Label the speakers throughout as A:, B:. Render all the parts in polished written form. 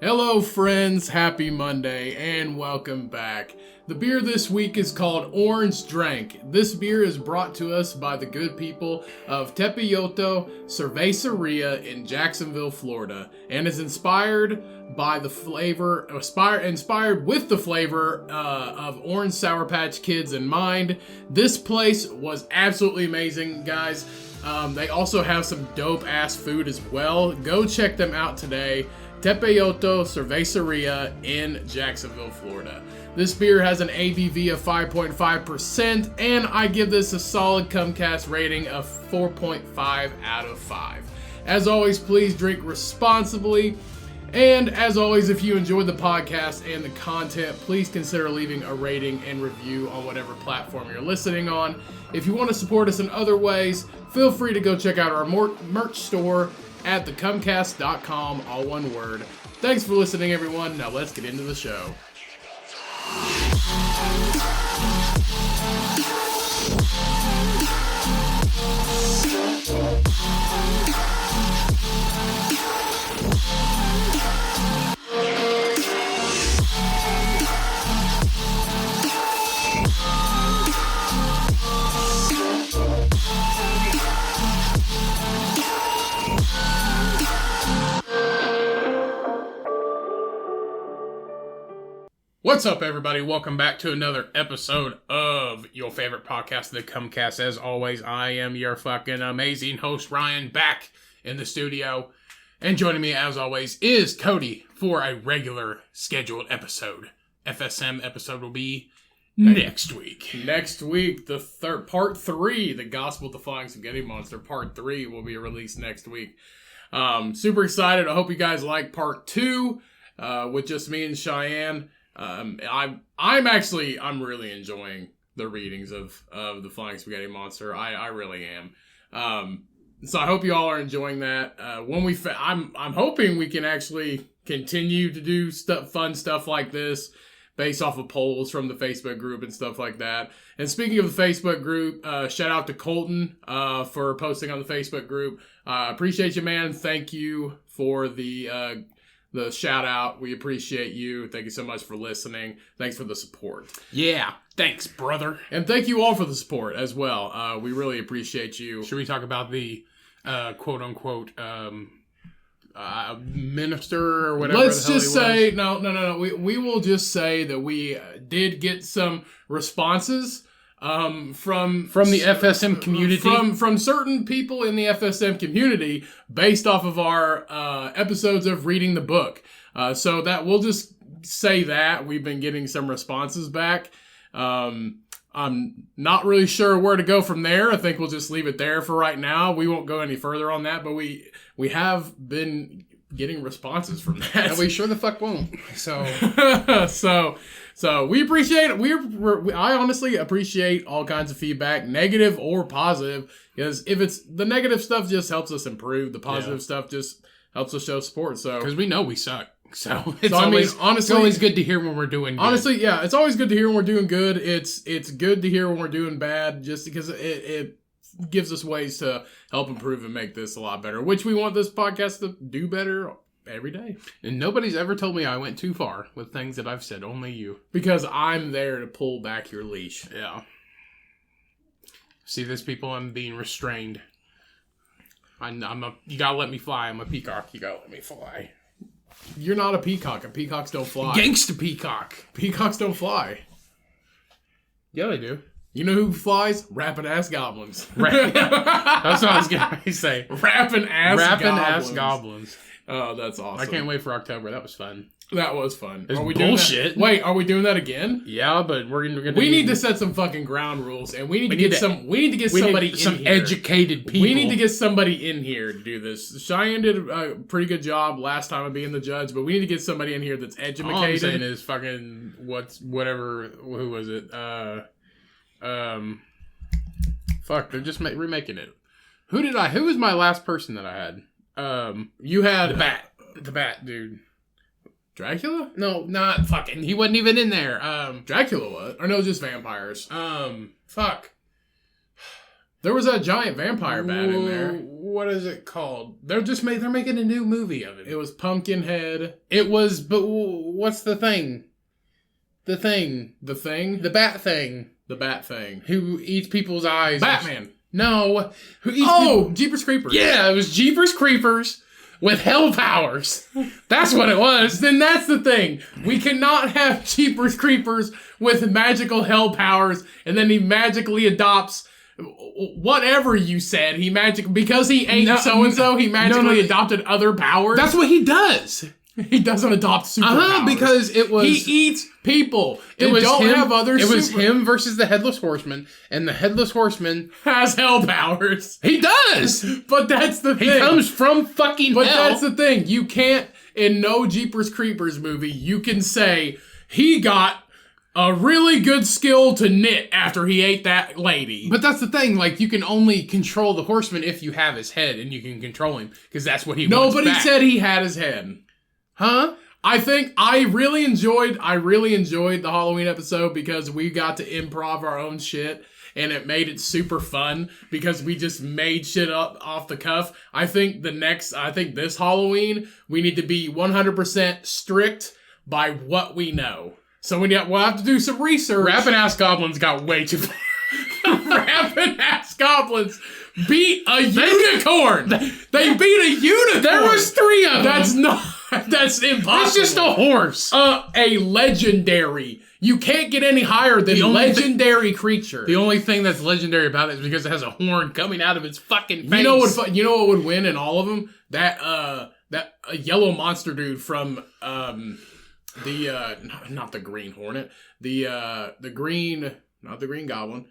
A: Hello friends, happy Monday and welcome back. The beer this week is called Orange Drank. This beer is brought to us by the good people of Tepeyolot Cerveceria in Jacksonville, Florida, and is inspired with the flavor of Orange Sour Patch Kids in mind. This place was absolutely amazing, guys. They also have some dope ass food as well. Go check them out today. Tepeyolot Cerveceria in Jacksonville, Florida. This beer has an ABV of 5.5%, and I give this a solid Cummcast rating of 4.5 out of 5. As always, please drink responsibly. And as always, if you enjoyed the podcast and the content, please consider leaving a rating and review on whatever platform you're listening on. If you want to support us in other ways, feel free to go check out our merch store at thecummcast.com, all one word. Thanks for listening, everyone. Now let's get into the show. What's up, everybody? Welcome back to another episode of your favorite podcast, The Cummcast. As always, I am your fucking amazing host, Ryan, back in the studio. And joining me, as always, is Cody for a regular scheduled episode. FSM episode will be next week. Next week, the part 3, The Gospel Defying Spaghetti Monster, part 3 will be released next week. Super excited. I hope you guys like part 2 with just me and Cheyenne. I'm really enjoying the readings of the Flying Spaghetti Monster. I really am. So I hope you all are enjoying that. I'm hoping we can actually continue to do fun stuff like this based off of polls from the Facebook group and stuff like that. And speaking of the Facebook group, shout out to Colton for posting on the Facebook group. Appreciate you, man. Thank you for the shout out. We appreciate you. Thank you so much for listening. Thanks for the support. Yeah. Thanks, brother. And thank you all for the support as well. We really appreciate you. Should we talk about the quote unquote minister or whatever? Let's just say no. We will just say that we did get some responses from the FSM community, from certain people in the FSM community, based off of our episodes of reading the book. So that we'll just say that we've been getting some responses back. I'm not really sure where to go from there. I think we'll just leave it there for right now. We won't go any further on that, but we have been getting responses from that. And we sure the fuck won't. So we appreciate it. I honestly appreciate all kinds of feedback, negative or positive, because if it's the negative stuff, just helps us improve. The positive stuff just helps us show support. So because we know we suck. So it's always good to hear when we're doing good. Honestly, yeah, it's always good to hear when we're doing good. It's good to hear when we're doing bad, just because it gives us ways to help improve and make this a lot better, which we want this podcast to do better every day. And nobody's ever told me I went too far with things that I've said, only you. Because I'm there to pull back your leash. Yeah. See this, people? I'm being restrained. You gotta let me fly. I'm a peacock. You gotta let me fly. You're not a peacock, and peacocks don't fly. Gangsta peacock. Peacocks don't fly. Yeah, they do. You know who flies? Rapping ass goblins. That's what I was going to say. Rapping ass goblins. Oh, that's awesome. I can't wait for October. That was fun. That was fun. It's bullshit. Wait, are we doing that again? Yeah, but we're gonna. We need to set some fucking ground rules, and we need to get somebody in here. Educated people. We need to get somebody in here to do this. Cheyenne did a pretty good job last time of being the judge, but we need to get somebody in here that's educated. All I'm saying is fucking who was it? Fuck, they're just remaking it. Who was my last person that I had? You had the bat dude. Dracula? No, not fucking. He wasn't even in there. Dracula was. Or no, just vampires. Fuck. There was a giant vampire bat in there. what is it called? They're making a new movie of it.
B: It was Pumpkinhead.
A: It was, but what's the thing? The thing.
B: The Thing?
A: The bat thing.
B: The Bat Thing.
A: Who eats people's eyes.
B: Batman.
A: No. Who eats
B: Oh, Jeepers Creepers.
A: Yeah, it was Jeepers Creepers with hell powers. That's what it was.
B: Then that's the thing. We cannot have Jeepers Creepers with magical hell powers, and then he magically adopts whatever you said. Because he ate so-and-so, he magically adopted other powers.
A: That's what he does.
B: He doesn't adopt superpowers.
A: Because it was...
B: He eats people.
A: It was him versus the Headless Horseman, and the Headless Horseman
B: has hell powers.
A: He does!
B: But that's the thing.
A: He comes from fucking hell.
B: But that's the thing. You can't, in no Jeepers Creepers movie, you can say, he got a really good skill to knit after he ate that lady.
A: But that's the thing, like, you can only control the horseman if you have his head, and you can control him, because that's what he wants
B: Nobody
A: back.
B: said he had his head.
A: Huh?
B: I think I really enjoyed the Halloween episode because we got to improv our own shit, and it made it super fun because we just made shit up off the cuff. I think this Halloween, we need to be 100% strict by what we know. So we'll have to do some research.
A: Rapping Ass Goblins got way too far.
B: Rapping Ass Goblins beat a unicorn. They beat a unicorn.
A: There was 3 of them.
B: That's impossible.
A: It's just a horse.
B: A legendary. You can't get any higher than legendary creature.
A: The only thing that's legendary about it is because it has a horn coming out of its fucking face.
B: You know what would win in all of them? That yellow monster dude from not the Green Hornet, the green, not the Green Goblin,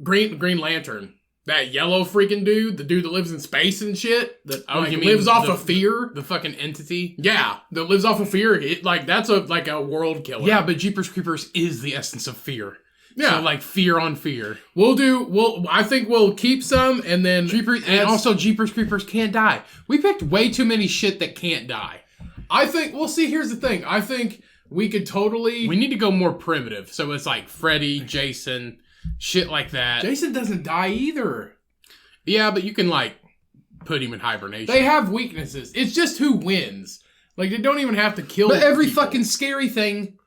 B: Green Lantern. That yellow freaking dude, the dude that lives in space and shit, that lives off of fear.
A: The fucking entity?
B: Yeah, that lives off of fear. That's a world killer.
A: Yeah, but Jeepers Creepers is the essence of fear.
B: Yeah.
A: So, fear on fear.
B: I think we'll keep some, and then...
A: Jeepers Creepers can't die. We picked way too many shit that can't die.
B: I think, here's the thing. I think we could totally...
A: We need to go more primitive. So it's like Freddy, Jason... Shit like that.
B: Jason doesn't die either.
A: Yeah, but you can, put him in hibernation.
B: They have weaknesses. It's just who wins. They don't even have to kill
A: But every
B: people.
A: fucking scary thing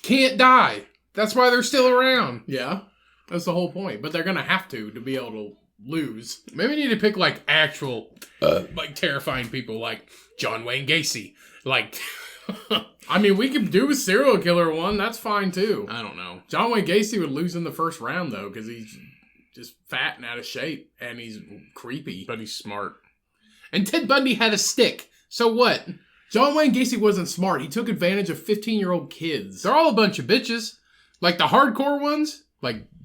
A: can't die. That's why they're still around.
B: Yeah. That's the whole point. But they're gonna have to be able to lose.
A: Maybe we need to pick, actual, terrifying people, like John Wayne Gacy.
B: I mean, we could do a serial killer one. That's fine, too.
A: I don't know.
B: John Wayne Gacy would lose in the first round, though, because he's just fat and out of shape, and he's creepy.
A: But he's smart. And Ted Bundy had a stick. So what?
B: John Wayne Gacy wasn't smart. He took advantage of 15-year-old kids.
A: They're all a bunch of bitches. The hardcore ones,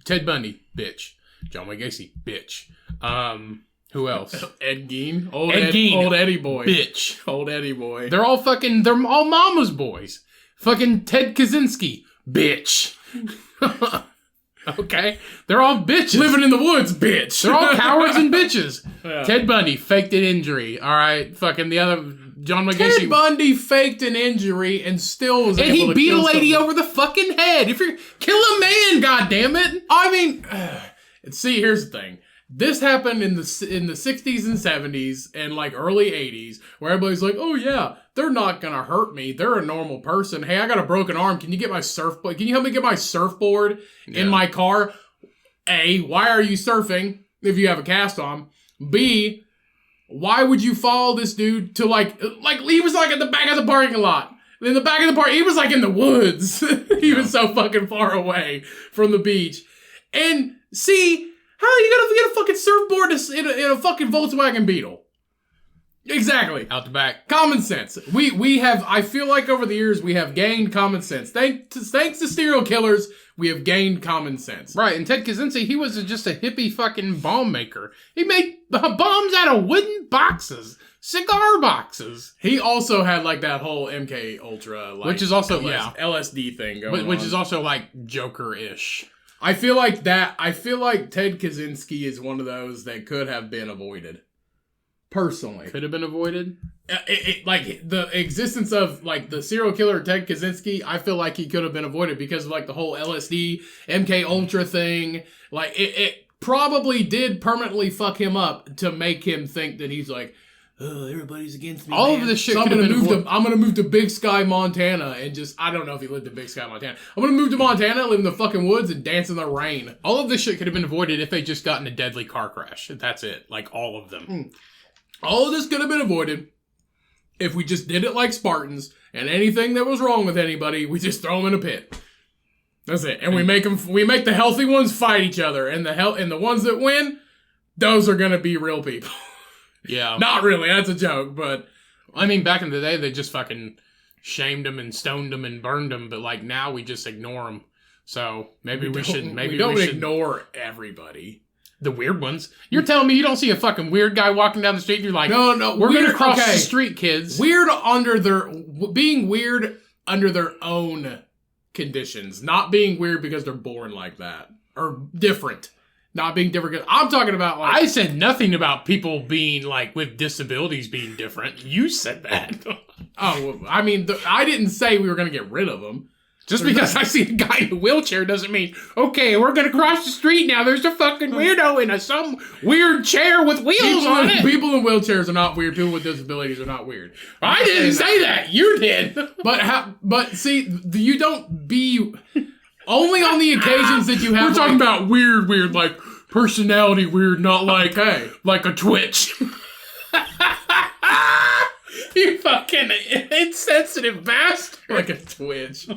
A: Ted Bundy, bitch. John Wayne Gacy, bitch. Who else?
B: Ed Gein.
A: Old Eddie boy.
B: Bitch. Old Eddie boy.
A: They're all mama's boys. Fucking Ted Kaczynski. Bitch. Okay? They're all bitches.
B: Living in the woods, bitch.
A: They're all cowards and bitches.
B: Yeah.
A: Ted Bundy faked an injury. All right? Fucking the other... John Wayne
B: Ted
A: Gacy.
B: Bundy faked an injury and still was able to kill
A: And he beat a lady over the fucking head. If you're... Kill a man, goddammit.
B: I mean... See, here's the thing. This happened in the 60s and 70s and early 80s where everybody's like, oh yeah, they're not gonna hurt me. They're a normal person. Hey, I got a broken arm. Can you get my surfboard? Can you help me get my surfboard in my car? A, why are you surfing if you have a cast on? B, why would you follow this dude to he was at the back of the parking lot. In the back of the park, he was in the woods. He was so fucking far away from the beach. And C, how are you gonna get a fucking surfboard in a fucking Volkswagen Beetle? Exactly.
A: Out the back.
B: Common sense. We have, I feel like over the years, we have gained common sense. Thanks to serial killers, we have gained common sense.
A: Right, and Ted Kaczynski, he was just a hippie fucking bomb maker. He made bombs out of wooden boxes. Cigar boxes.
B: He also had that whole MK Ultra,
A: which is also,
B: LSD thing going on.
A: Which is also, Joker-ish.
B: I feel like Ted Kaczynski is one of those that could have been avoided. Personally.
A: Could have been avoided?
B: The existence of, the serial killer Ted Kaczynski, I feel like he could have been avoided because of, the whole LSD, MK Ultra thing. It probably did permanently fuck him up to make him think that he's like, oh, everybody's against me.
A: All
B: man.
A: of this shit
B: so
A: could have been.
B: I'm gonna move to Big Sky, Montana, and just I don't know if he lived in Big Sky, Montana. I'm gonna move to Montana, live in the fucking woods, and dance in the rain.
A: All of this shit could have been avoided if they just got in a deadly car crash. That's it. Like all of them.
B: All of this could have been avoided if we just did it like Spartans, and anything that was wrong with anybody, we just throw them in a pit. That's it. And we make the healthy ones fight each other, and the ones that win, those are gonna be real people.
A: Yeah.
B: Not really, that's a joke, but...
A: I mean, back in the day, they just fucking shamed them and stoned them and burned them, but, like, now we just ignore them. So, maybe we should...
B: We don't ignore everybody.
A: The weird ones. You're telling me you don't see a fucking weird guy walking down the street and you're like,
B: no,
A: we're going to cross the street, kids.
B: Being weird under their own conditions. Not being weird because they're born like that. Or different. Not being different. I'm talking about like...
A: I said nothing about people being like with disabilities being different. You said that.
B: Oh, I mean, I didn't say we were going to get rid of them.
A: Just because I see a guy in a wheelchair doesn't mean, okay, we're going to cross the street now. There's a fucking weirdo in some weird chair with wheels on it.
B: People in wheelchairs are not weird. People with disabilities are not weird.
A: I didn't say that. You did.
B: But see, you don't be... Only on the occasions that you have...
A: We're talking about weird, like personality weird, not like like a twitch. You fucking insensitive bastard.
B: Like a twitch.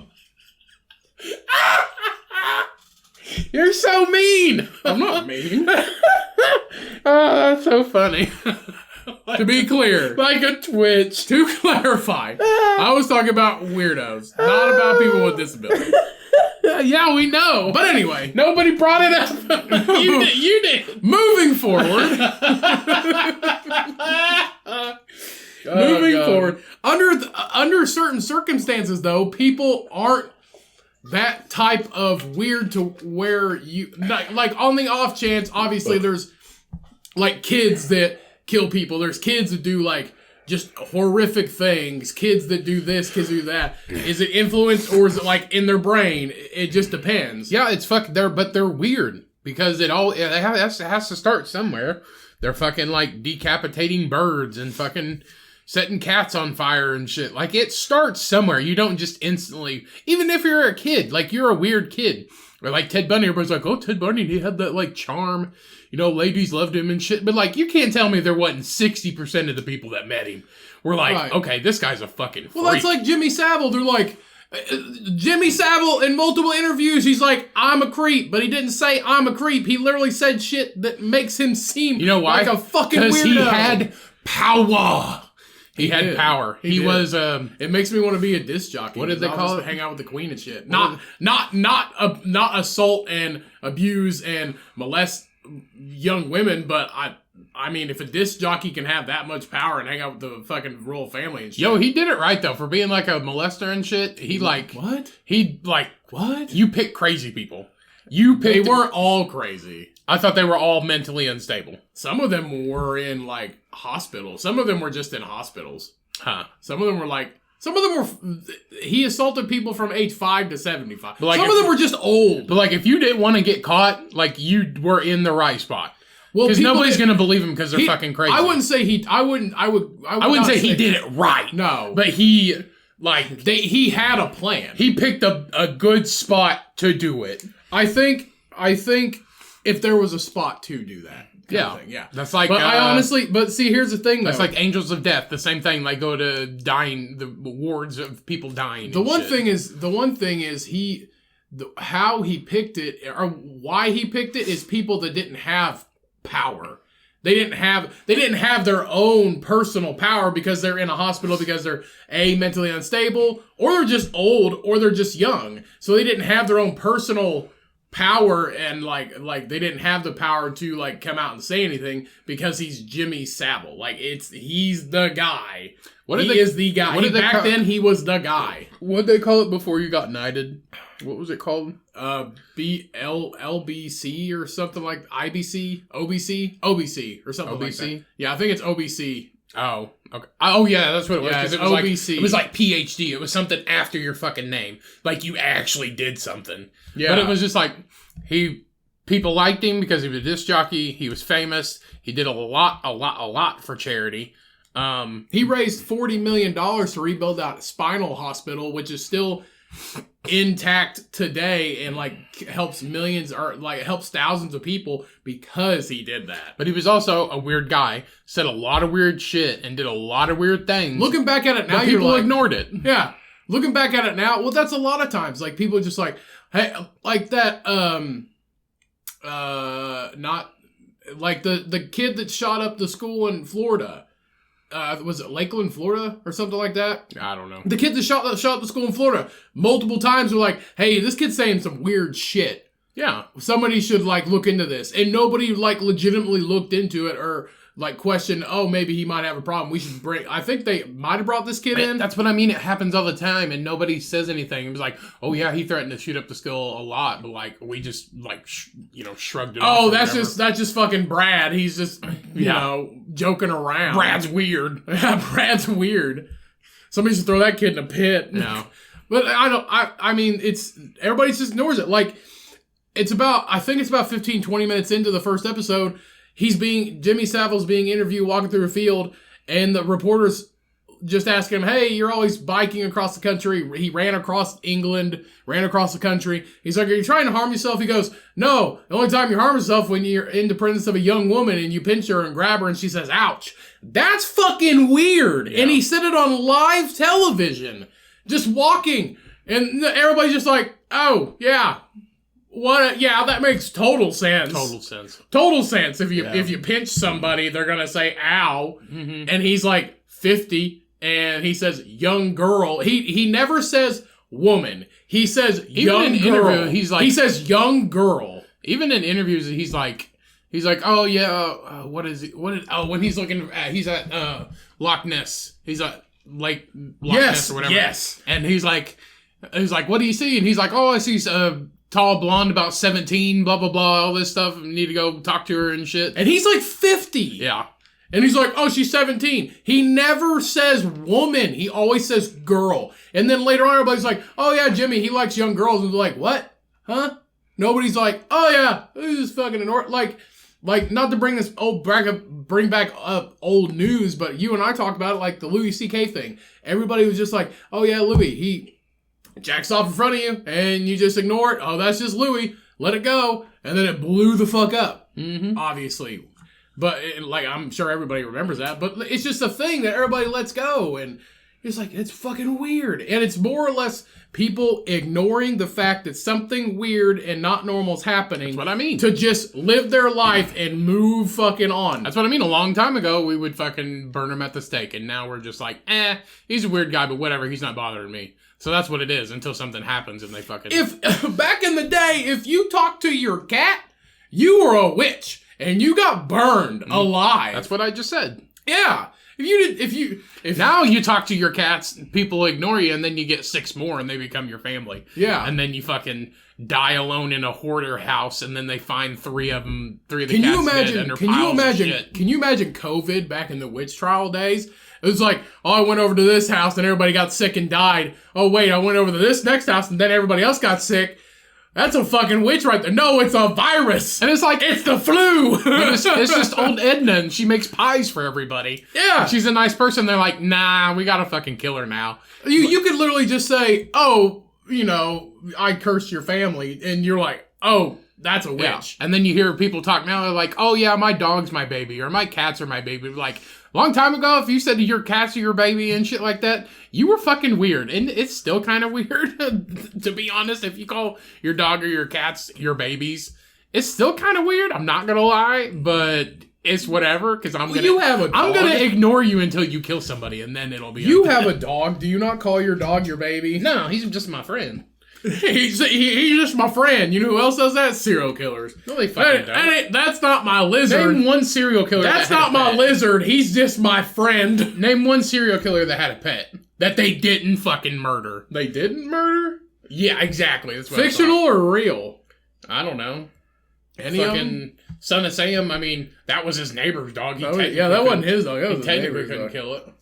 A: You're so mean.
B: I'm not mean.
A: Oh, that's so funny.
B: To be clear.
A: Like a twitch.
B: To clarify, I was talking about weirdos, not about people with disabilities.
A: Yeah, we know.
B: But anyway.
A: Nobody brought it up. You did.
B: Moving forward. Moving forward. Under certain circumstances, though, people aren't that type of weird to where you... Like, on the off chance, obviously, there's, like, kids that kill people. There's kids that do, like... just horrific things. Kids that do this, kids do that. Is it influenced or is it like in their brain? It just depends.
A: Yeah, it's but they're weird because it has to start somewhere. They're fucking like decapitating birds and fucking setting cats on fire and shit. Like it starts somewhere. You don't just instantly, even if you're a kid, like you're a weird kid. Or like Ted Bundy, everybody's like, oh, Ted Bundy, he had that like charm. You know, ladies loved him and shit. But, like, you can't tell me there wasn't 60% of the people that met him were like, okay, this guy's a fucking freak.
B: Well, that's like Jimmy Savile. They're like, Jimmy Savile in multiple interviews, he's like, I'm a creep. But he didn't say I'm a creep. He literally said shit that makes him seem like a fucking weirdo. Because
A: he had power. He had power. He was.
B: It makes me want to be a disc jockey.
A: What did they call it?
B: Hang out with the queen and shit. Not assault and abuse and molest young women, but I mean, if a disc jockey can have that much power and hang out with the fucking royal family and shit.
A: Yo, he did it right though for being like a molester and shit. He like
B: what?
A: He like
B: what?
A: You pick crazy people.
B: They weren't all crazy.
A: I thought they were all mentally unstable.
B: Some of them were in like hospitals. Some of them were just in hospitals.
A: Huh.
B: Some of them were he assaulted people from age 5 to 75.
A: Like
B: some of them were just old.
A: But like if you didn't want to get caught, like you were in the right spot. Well, because nobody's gonna believe him because they're fucking crazy.
B: I wouldn't say I wouldn't
A: say he did it right.
B: No.
A: But he he
B: had a plan.
A: He picked a good spot to do it.
B: I think if there was a spot to do that. Yeah.
A: That's like.
B: But see, here's the thing, though.
A: That's like Angels of Death. The same thing. Like go to the wards of people dying.
B: The one thing is how he picked it or why he picked it is people that didn't have power. They didn't have their own personal power because they're in a hospital because they're mentally unstable or they're just old or they're just young. So they didn't have their own personal power and like they didn't have the power to like come out and say anything because he's Jimmy Savile. Like he's the guy. He is the guy. Back then he was the guy.
A: What'd they call it before you got knighted? What was it called?
B: LBC or something like IBC, OBC or something like that. Yeah, I think it's OBC.
A: Oh, okay. Oh, yeah, that's what it was.
B: Yeah, it
A: was
B: OBC.
A: It was like PhD. It was something after your fucking name. Like you actually did something.
B: Yeah.
A: But it was just like he People liked him because he was a disc jockey. He was famous. He did a lot for charity.
B: He raised $40 million to rebuild that spinal hospital, which is still intact today and like helps millions or like helps thousands of people because he did that.
A: But he was also a weird guy, said a lot of weird shit and did a lot of weird things.
B: Looking back at it now,
A: people ignored it.
B: Yeah. Looking back at it now, well, that's a lot of times. Like people just like, hey, like that, not like the kid that shot up the school in Florida. Was it Lakeland, Florida, or something like that?
A: I don't know.
B: The kid that shot up the school in Florida multiple times were like, "Hey, this kid's saying some weird shit.
A: Yeah,
B: somebody should like look into this." And nobody like legitimately looked into it or like questioned, "Oh, maybe he might have a problem. We should bring." I think they might have brought this kid in.
A: That's what I mean. It happens all the time, and nobody says anything. It was like, "Oh yeah, he threatened to shoot up the school a lot," but like we just like shrugged it off.
B: Oh, that's just fucking Brad. He's just you know joking around.
A: Brad's weird.
B: Brad's weird. Somebody should throw that kid in a pit.
A: No,
B: but I mean, it's everybody just ignores it. Like I think it's about 15, 20 minutes into the first episode. Jimmy Savile's being interviewed walking through a field, and the reporter's just asking him, "Hey, you're always biking across the country." He ran across England, ran across the country. He's like, "Are you trying to harm yourself?" He goes, "No, the only time you harm yourself when you're in the presence of a young woman and you pinch her and grab her and she says, 'ouch.'" That's fucking weird. Yeah. And he said it on live television, just walking. And everybody's just like, "Oh, yeah. Yeah, that makes total sense. Total sense. If you pinch somebody, they're gonna say ow." Mm-hmm. And he's like 50, and he says young girl. He never says woman. He says young girl. He says young girl.
A: Even in interviews, he's like, "Oh yeah, what is it? When he's looking at, he's at Loch Ness. He's at Lake Loch Ness or whatever.
B: Yes.
A: And he's like, "What do you see?" And he's like, "Oh, I see tall blonde, about 17, blah, blah, blah, all this stuff. Need to go talk to her and shit."
B: And he's like 50.
A: Yeah.
B: And he's like, "Oh, she's 17. He never says woman. He always says girl. And then later on, everybody's like, "Oh, yeah, Jimmy, he likes young girls." And they're like, "What? Huh?" Nobody's like, "Oh, yeah, this is fucking like, not to bring this bring back up old news, but you and I talked about it, like the Louis C.K. thing. Everybody was just like, "Oh, yeah, Louis, he jacks off in front of you," and you just ignore it. "Oh, that's just Louis. Let it go." And then it blew the fuck up, obviously. But, I'm sure everybody remembers that. But it's just a thing that everybody lets go. And it's like, it's fucking weird. And it's more or less people ignoring the fact that something weird and not normal is happening.
A: That's what I mean.
B: To just live their life and move fucking on.
A: That's what I mean. A long time ago, we would fucking burn him at the stake. And now we're just like, he's a weird guy, but whatever. He's not bothering me. So that's what it is until something happens and they fucking...
B: If back in the day, if you talked to your cat, you were a witch and you got burned alive.
A: That's what I just said.
B: Yeah. If
A: now you talk to your cats, people ignore you, and then you get 6 more and they become your family.
B: Yeah.
A: And then you fucking die alone in a hoarder house, and then they find 3 of the cats dead under piles of shit.
B: Can you imagine COVID back in the witch trial days? It was like, "Oh, I went over to this house and everybody got sick and died. Oh, wait, I went over to this next house and then everybody else got sick. That's a fucking witch right there. No, it's a virus.
A: And it's like,
B: it's the flu."
A: it's just old Edna, and she makes pies for everybody.
B: Yeah.
A: She's a nice person. They're like, "Nah, we gotta fucking kill her now."
B: You could literally just say, "Oh, I cursed your family." And you're like, "Oh, that's a witch."
A: Yeah. And then you hear people talk now, they're like, "Oh yeah, my dog's my baby," or "My cats are my baby." Like, long time ago, if you said your cats are your baby and shit like that, you were fucking weird. And it's still kind of weird, to be honest. If you call your dog or your cats your babies, it's still kind of weird. I'm not gonna lie, but it's whatever, because I'm gonna ignore you until you kill somebody, and then it'll be...
B: You have a dog. Do you not call your dog your baby?
A: No, he's just my friend.
B: He's just my friend. You know who else does that? Serial killers.
A: No, they fucking don't.
B: That's not my lizard.
A: Name one serial killer.
B: That's not my lizard. He's just my friend.
A: Name one serial killer that had a pet that they didn't fucking murder.
B: They didn't murder?
A: Yeah, exactly. That's what
B: Fictional or real?
A: I don't know.
B: Any
A: fucking Son of Sam. I mean, that was his neighbor's dog.
B: That wasn't his dog. That was
A: he technically couldn't kill it.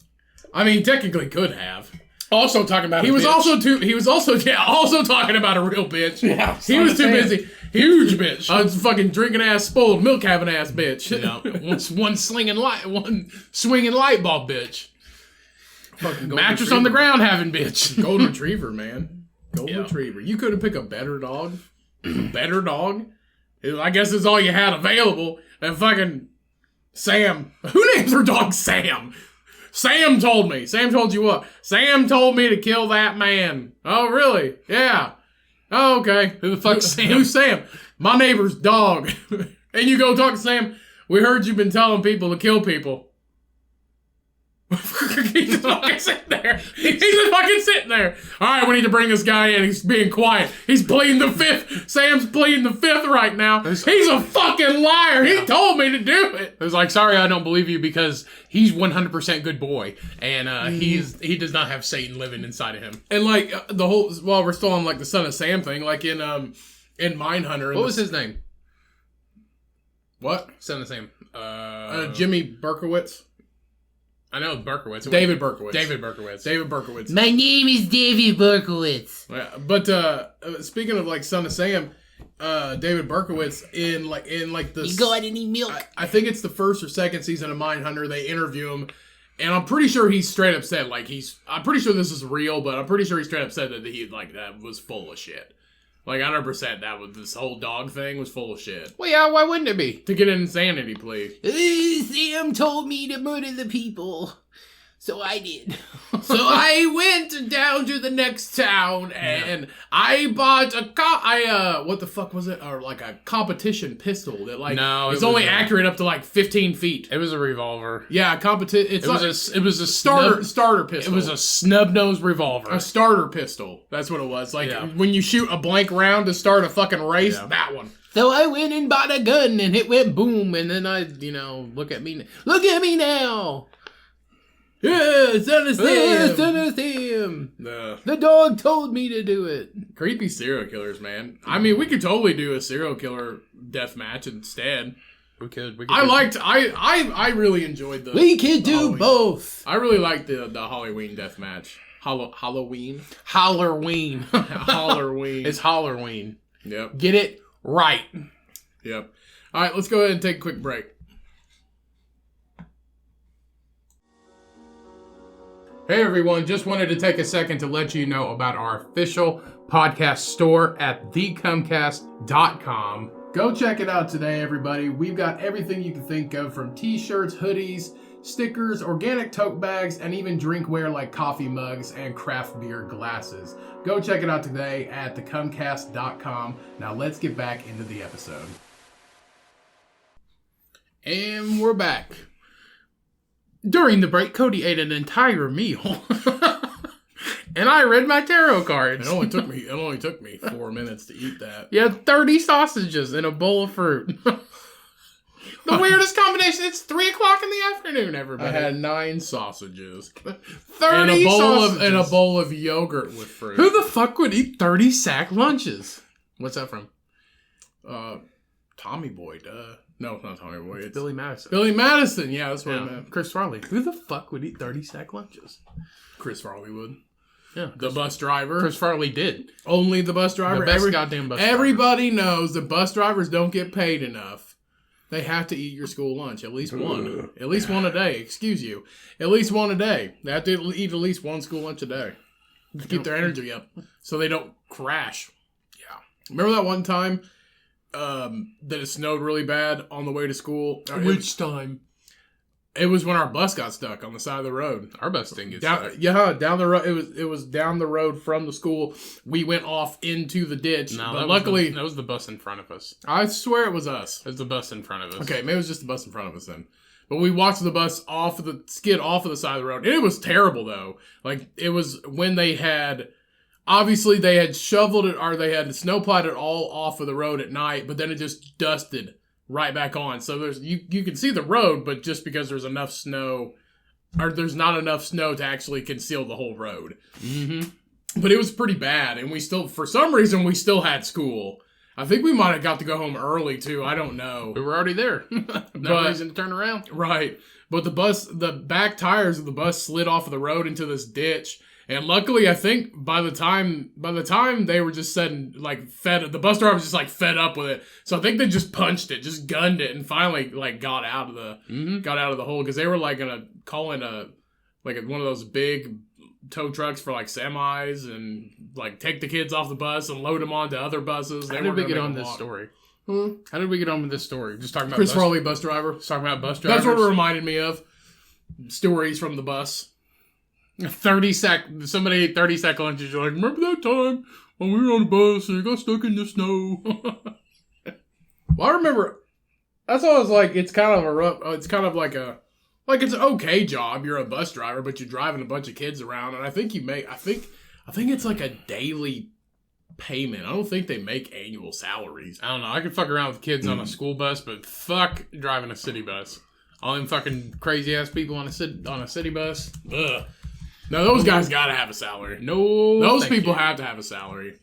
B: I mean, technically could have.
A: Also talking about
B: he was also talking about a real bitch.
A: Yeah,
B: he was too busy. Huge bitch. A fucking drinking ass, spoiled milk having ass bitch.
A: One swinging light bulb bitch.
B: Fucking
A: mattress on the ground having bitch.
B: Golden retriever, man. Golden retriever. You couldn't pick a better dog. Better dog. I guess it's all you had available. And fucking Sam. Who names her dog Sam? Sam told me. Sam told you what? Sam told me to kill that man. Oh, really? Yeah. Oh, okay.
A: Who the fuck's Sam?
B: Who's Sam? My neighbor's dog. And you go talk to Sam. We heard you've been telling people to kill people. He's just fucking sitting there. He's just fucking sitting there. All right, we need to bring this guy in. He's being quiet. He's pleading the fifth. Sam's pleading the fifth right now. He's a fucking liar. He told me to do it.
A: It was like, sorry, I don't believe you because he's 100% good boy, and he does not have Satan living inside of him.
B: And like the whole while we're still on like the Son of Sam thing, like in Mindhunter.
A: What was his name?
B: What?
A: Son of Sam.
B: Jimmy Berkowitz.
A: I know Berkowitz.
B: David Berkowitz.
A: David Berkowitz.
B: David Berkowitz.
C: My name is David Berkowitz.
B: Yeah, but speaking of like Son of Sam, David Berkowitz in the
C: You got any milk?
B: I think it's the first or second season of Mindhunter. They interview him, and I'm pretty sure he's straight up said I'm pretty sure this is real, but I'm pretty sure he straight up said that that was full of shit. Like 100% this whole dog thing was full of shit.
A: Well, yeah, why wouldn't it be?
B: To get an insanity plea.
C: Sam told me to murder the people, so I did.
B: So I went down to the next town and I bought what the fuck was it? Or like a competition pistol that it's only accurate up to like 15 feet.
A: It was a revolver.
B: Yeah, it was a starter pistol.
A: It was a snub-nosed revolver.
B: A starter pistol. That's what it was. When you shoot a blank round to start a fucking race, that one.
C: So I went and bought a gun and it went boom, and then I, look at me now.
B: Yeah, Son of Sam.
C: Son of Sam.
B: No.
C: The dog told me to do it.
B: Creepy serial killers, man. I mean, we could totally do a serial killer death match instead.
A: We could.
B: I really enjoyed the.
C: We could do
B: Halloween.
C: both.
B: I really liked the Halloween death match. Halloween.
A: Halloween.
B: Halloween.
A: It's Halloween.
B: Yep.
A: Get it right.
B: Yep. All right, let's go ahead and take a quick break. Hey everyone, just wanted to take a second to let you know about our official podcast store at thecummcast.com. Go check it out today, everybody. We've got everything you can think of, from t-shirts, hoodies, stickers, organic tote bags, and even drinkware like coffee mugs and craft beer glasses. Go check it out today at thecummcast.com. Now let's get back into the episode. And we're back.
A: During the break, Cody ate an entire meal. And I read my tarot cards.
B: It only took me 4 minutes to eat that.
A: You had 30 sausages and a bowl of fruit. The weirdest combination. It's 3 o'clock in the afternoon, everybody.
B: I had 9 sausages.
A: 30 sausages.
B: And a bowl of yogurt with fruit.
A: Who the fuck would eat 30 sack lunches?
B: What's that from? Tommy Boy, duh. No, it's not Tommy Boy. It's
A: Billy Madison.
B: Billy Madison, yeah, that's what I meant.
A: Chris Farley. Who the fuck would eat 30 sack lunches?
B: Chris Farley would.
A: Yeah.
B: The bus driver.
A: Chris Farley did.
B: Only the bus driver.
A: The best goddamn bus driver.
B: Everybody knows that bus drivers don't get paid enough. They have to eat your school lunch. At least one. At least one a day. Excuse you. At least one a day. They have to eat at least one school lunch a day. To keep their energy up. So they don't crash. Yeah. Remember that one time that it snowed really bad on the way to school?
A: Which time?
B: It was when our bus got stuck on the side of the road.
A: Our bus didn't get
B: stuck. Yeah, down the road. It was down the road from the school. We went off into the ditch.
A: No,
B: but luckily
A: that was the bus in front of us.
B: I swear it was us.
A: It was the bus in front of us.
B: Okay, maybe it was just the bus in front of us then. But we watched the bus skid off of the side of the road. And it was terrible though. Like it was when they had shoveled it, or they had snowplowed it all off of the road at night, but then it just dusted right back on. So there's you can see the road, but just because there's enough snow, or there's not enough snow to actually conceal the whole road.
A: Mm-hmm.
B: But it was pretty bad, and for some reason we still had school. I think we might have got to go home early too. I don't know.
A: We were already there. No reason to turn around.
B: Right. But the back tires of the bus slid off of the road into this ditch. And luckily, I think by the time they were just setting, like, the bus driver was just, like, fed up with it. So I think they just punched it, just gunned it, and finally, like, got out of the hole. Because they were, like, gonna call in one of those big tow trucks for, like, semis and, like, take the kids off the bus and load them onto other buses.
A: How did we get on this story? How did we get on with this story? Just talking about
B: Chris Farley, bus driver.
A: Just talking about bus drivers.
B: That's what it reminded me of. Stories from the bus.
A: 30 seconds. Somebody ate 30 seconds. You're like, remember that time when we were on the bus and you got stuck in the snow?
B: Well, I remember. That's why I was like, it's kind of like it's an okay job. You're a bus driver, but you're driving a bunch of kids around, and I think it's like a daily payment. I don't think they make annual salaries.
A: I don't know. I can fuck around with kids on a school bus, but fuck driving a city bus. All them fucking crazy ass people on a city bus. Ugh.
B: No, those guys gotta have a salary.
A: No,
B: those people have to have a salary.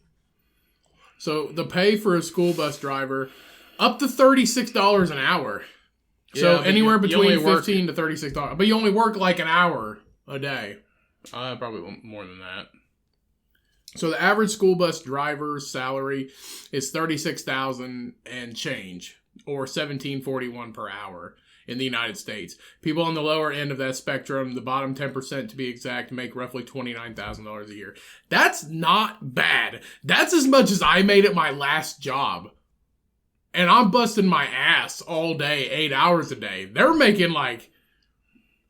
B: So the pay for a school bus driver up to $36 an hour. So anywhere between $15 to $36, but you only work like an hour a day.
A: Probably more than that.
B: So the average school bus driver's salary is $36,000 and change, or $17.41 per hour in the United States. People on the lower end of that spectrum, the bottom 10% to be exact, make roughly $29,000 a year. That's not bad. That's as much as I made at my last job. And I'm busting my ass all day, 8 hours a day. They're making like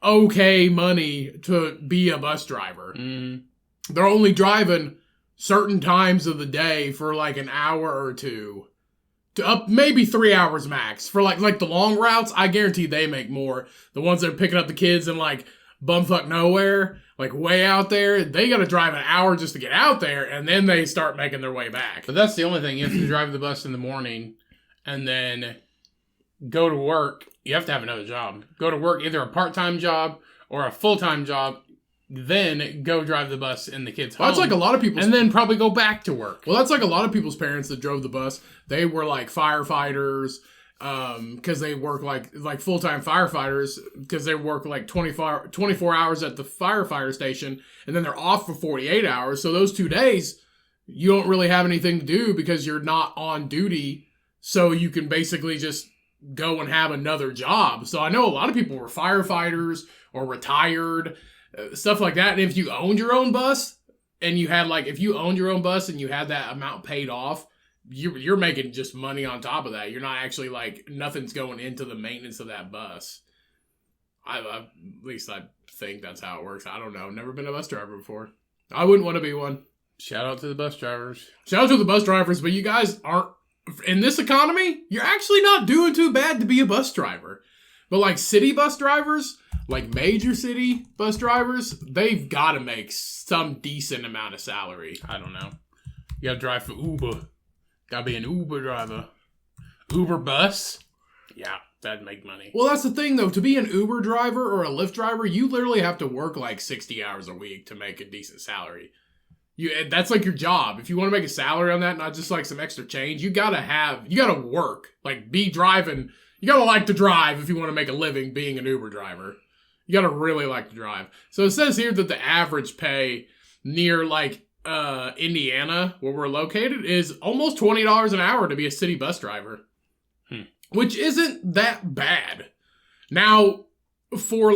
B: okay money to be a bus driver.
A: Mm-hmm.
B: They're only driving certain times of the day for like an hour or two. To up maybe 3 hours max. For like the long routes, I guarantee they make more. The ones that are picking up the kids in like bumfuck nowhere, like way out there, they gotta drive an hour just to get out there, and then they start making their way back.
A: But that's the only thing. You have to drive the bus in the morning and then go to work. You have to have another job. Go to work, either a part-time job or a full-time job, then go drive the bus in the kids' home.
B: That's like a lot of people's...
A: And then probably go back to work.
B: Well, that's like a lot of people's parents that drove the bus. They were like firefighters, because they work like full-time firefighters, because they work like 24 hours at the firefighter station, and then they're off for 48 hours. So those 2 days, you don't really have anything to do because you're not on duty. So you can basically just go and have another job. So I know a lot of people were firefighters or retired, stuff like that. And if you owned your own bus and you had if you owned your own bus and you had that amount paid off, you're making just money on top of that. You're not actually nothing's going into the maintenance of that bus. At least I think that's how it works. I don't know. Never been a bus driver before. I wouldn't want to be one.
A: Shout out to the bus drivers.
B: Shout out to the bus drivers, but you guys aren't, in this economy, you're actually not doing too bad to be a bus driver. But like city bus drivers, like major city bus drivers, they've got to make some decent amount of salary.
A: I don't know. You got to drive for Uber. Got to be an Uber driver. Uber bus? Yeah, that'd make money.
B: Well, that's the thing, though. To be an Uber driver or a Lyft driver, you literally have to work like 60 hours a week to make a decent salary. That's like your job. If you want to make a salary on that, not just like some extra change, you gotta work. Like, be driving. You gotta like to drive if you want to make a living being an Uber driver. You gotta really like to drive. So it says here that the average pay near Indiana, where we're located, is almost $20 an hour to be a city bus driver. Which isn't that bad. Now, for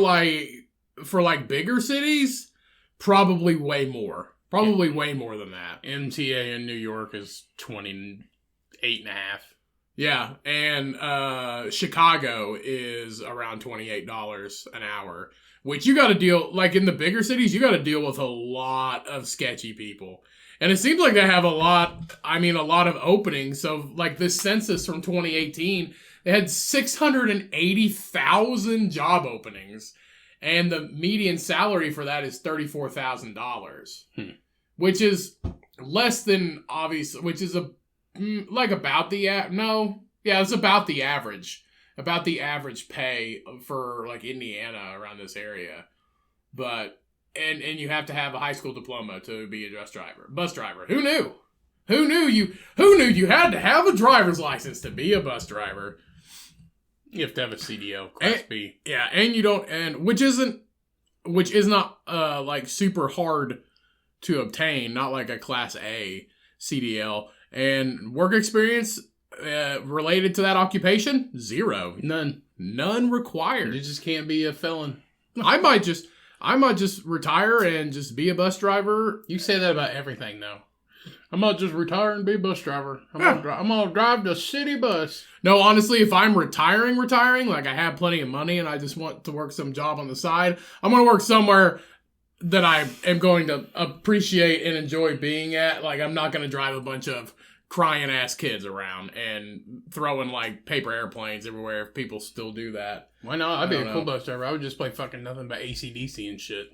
B: bigger cities, probably way more. Probably way more than that.
A: MTA in New York is 28.5.
B: Yeah, and Chicago is around $28 an hour, which you got to deal, in the bigger cities, you got to deal with a lot of sketchy people. And it seems like they have a lot of openings. So, this census from 2018, they had 680,000 job openings. And the median salary for that is $34,000, which is less than which is about it's about the average pay for Indiana around this area, but and you have to have a high school diploma to be a bus driver. Who knew? Who knew you had to have a driver's license to be a bus driver?
A: You have to have a CDL Class B.
B: Yeah, and you don't, which is not super hard to obtain, not like a Class A CDL. And work experience related to that occupation, 0. None required.
C: You just can't be a felon.
B: I might just retire and just be a bus driver.
C: You say that about everything, though. I might just retire and be a bus driver. I'm gonna drive the city bus.
B: No, honestly, if I'm retiring, like I have plenty of money and I just want to work some job on the side, I'm gonna work somewhere that I am going to appreciate and enjoy being at. Like, I'm not gonna drive a bunch of crying ass kids around and throwing like paper airplanes everywhere if people still do that.
C: Why not? I'd be a cool bus driver. I would just play fucking nothing but AC/DC and shit.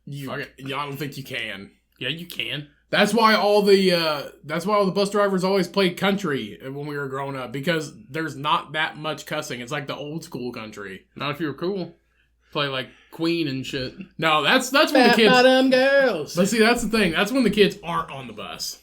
B: I don't think you can.
C: Yeah, you can.
B: That's why all the bus drivers always played country when we were growing up, because there's not that much cussing. It's like the old school country.
C: Not if you were cool. Play like Queen and shit.
B: No, that's when the kids.
C: Bottom girls.
B: But see, that's the thing. That's when the kids aren't on the bus,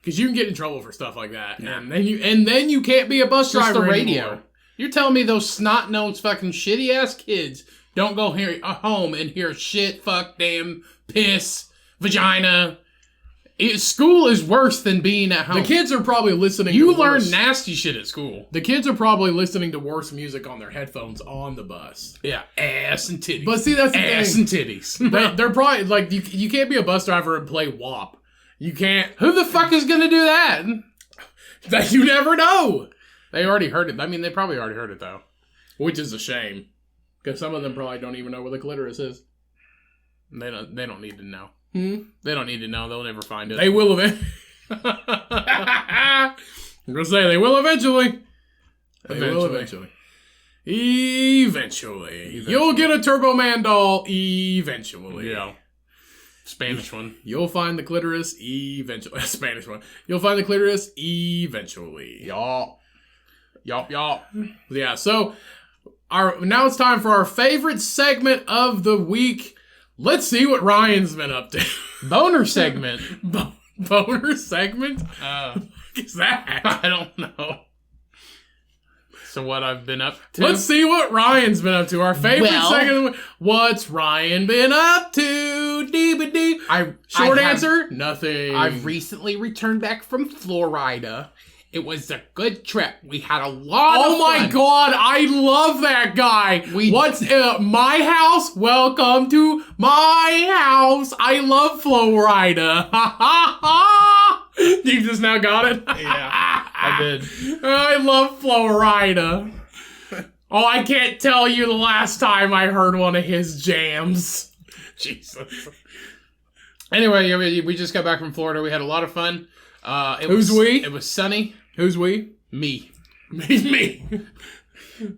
B: because you can get in trouble for stuff like that, and then you can't be a bus driver
C: the radio.
B: anymore.
C: You're telling me those snot-nosed fucking shitty-ass kids don't go home and hear shit, fuck, damn, piss, vagina. School is worse than being at home.
B: The kids are probably listening.
C: You learn nasty shit at school.
B: The kids are probably listening to worse music on their headphones on the bus.
C: Yeah, ass and titties.
B: But see, that's the
C: ass
B: thing.
C: and titties.
B: They're probably like you can't be a bus driver and play WAP. You can't.
C: Who the fuck is gonna do that?
B: That you never know.
C: They already heard it. I mean, they probably already heard it though,
B: which is a shame, because some of them probably don't even know where the clitoris is.
C: They don't need to know.
B: They
C: don't need to know. They'll never find it.
B: They will eventually. I'm gonna say they will eventually. Eventually. You'll get a Turbo Man doll eventually.
C: Yeah. Spanish one.
B: You'll find the clitoris eventually. Spanish one. You'll find the clitoris eventually.
C: Y'all.
B: Yeah, so now it's time for our favorite segment of the week. Let's see what Ryan's been up to.
C: Boner segment.
B: Boner segment? What is that?
C: I don't know. So what I've been up to?
B: Let's see what Ryan's been up to. Our favorite segment of the week. What's Ryan been up to? Dee-ba-dee. Short answer, nothing.
C: I've recently returned back from Florida. It was a good trip. We had a lot of fun.
B: Oh my god, I love that guy. What's my house? Welcome to my house. I love Florida. You just now got it?
C: Yeah, I did.
B: I love Florida. Oh, I can't tell you the last time I heard one of his jams. Jesus.
C: Anyway, we just got back from Florida. We had a lot of fun.
B: Who's we?
C: It was sunny.
B: Who's we?
C: Me.
B: Me.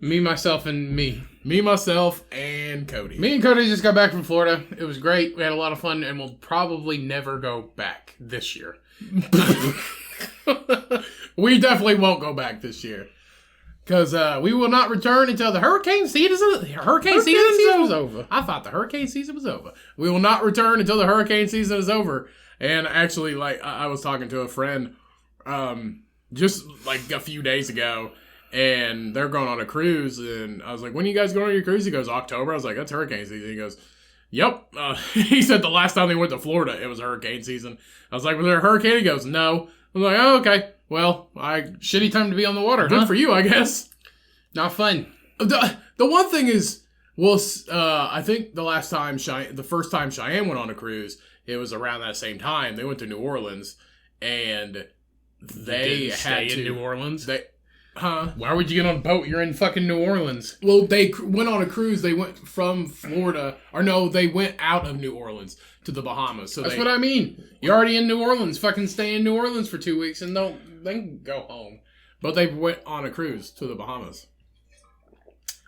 C: Me, myself, and me.
B: Me, myself, and Cody.
C: Me and Cody just got back from Florida. It was great. We had a lot of fun, and we'll probably never go back this year.
B: We definitely won't go back this year. Because we will not return until the hurricane season is over. I thought the hurricane season was over. We will not return until the hurricane season is over. And actually, like, I was talking to a friend just like a few days ago, and they're going on a cruise, and I was like, when are you guys going on your cruise? He goes, October. I was like, that's hurricane season. He goes, yep. He said the last time they went to Florida, it was hurricane season. I was like, was there a hurricane? He goes, no. I was like, oh, okay. Well,
C: shitty time to be on the water,
B: good for you, I guess.
C: Not fun.
B: The one thing is, well, I think the first time Cheyenne went on a cruise, it was around that same time. They went to New Orleans, and they had to
C: in New Orleans.
B: Huh?
C: Why would you get on a boat? You're in fucking New Orleans.
B: Well, they went on a cruise. They went from Florida, or no, they went out of New Orleans to the Bahamas. So
C: that's what I mean. You're already in New Orleans. Fucking stay in New Orleans for 2 weeks and then go home.
B: But they went on a cruise to the Bahamas.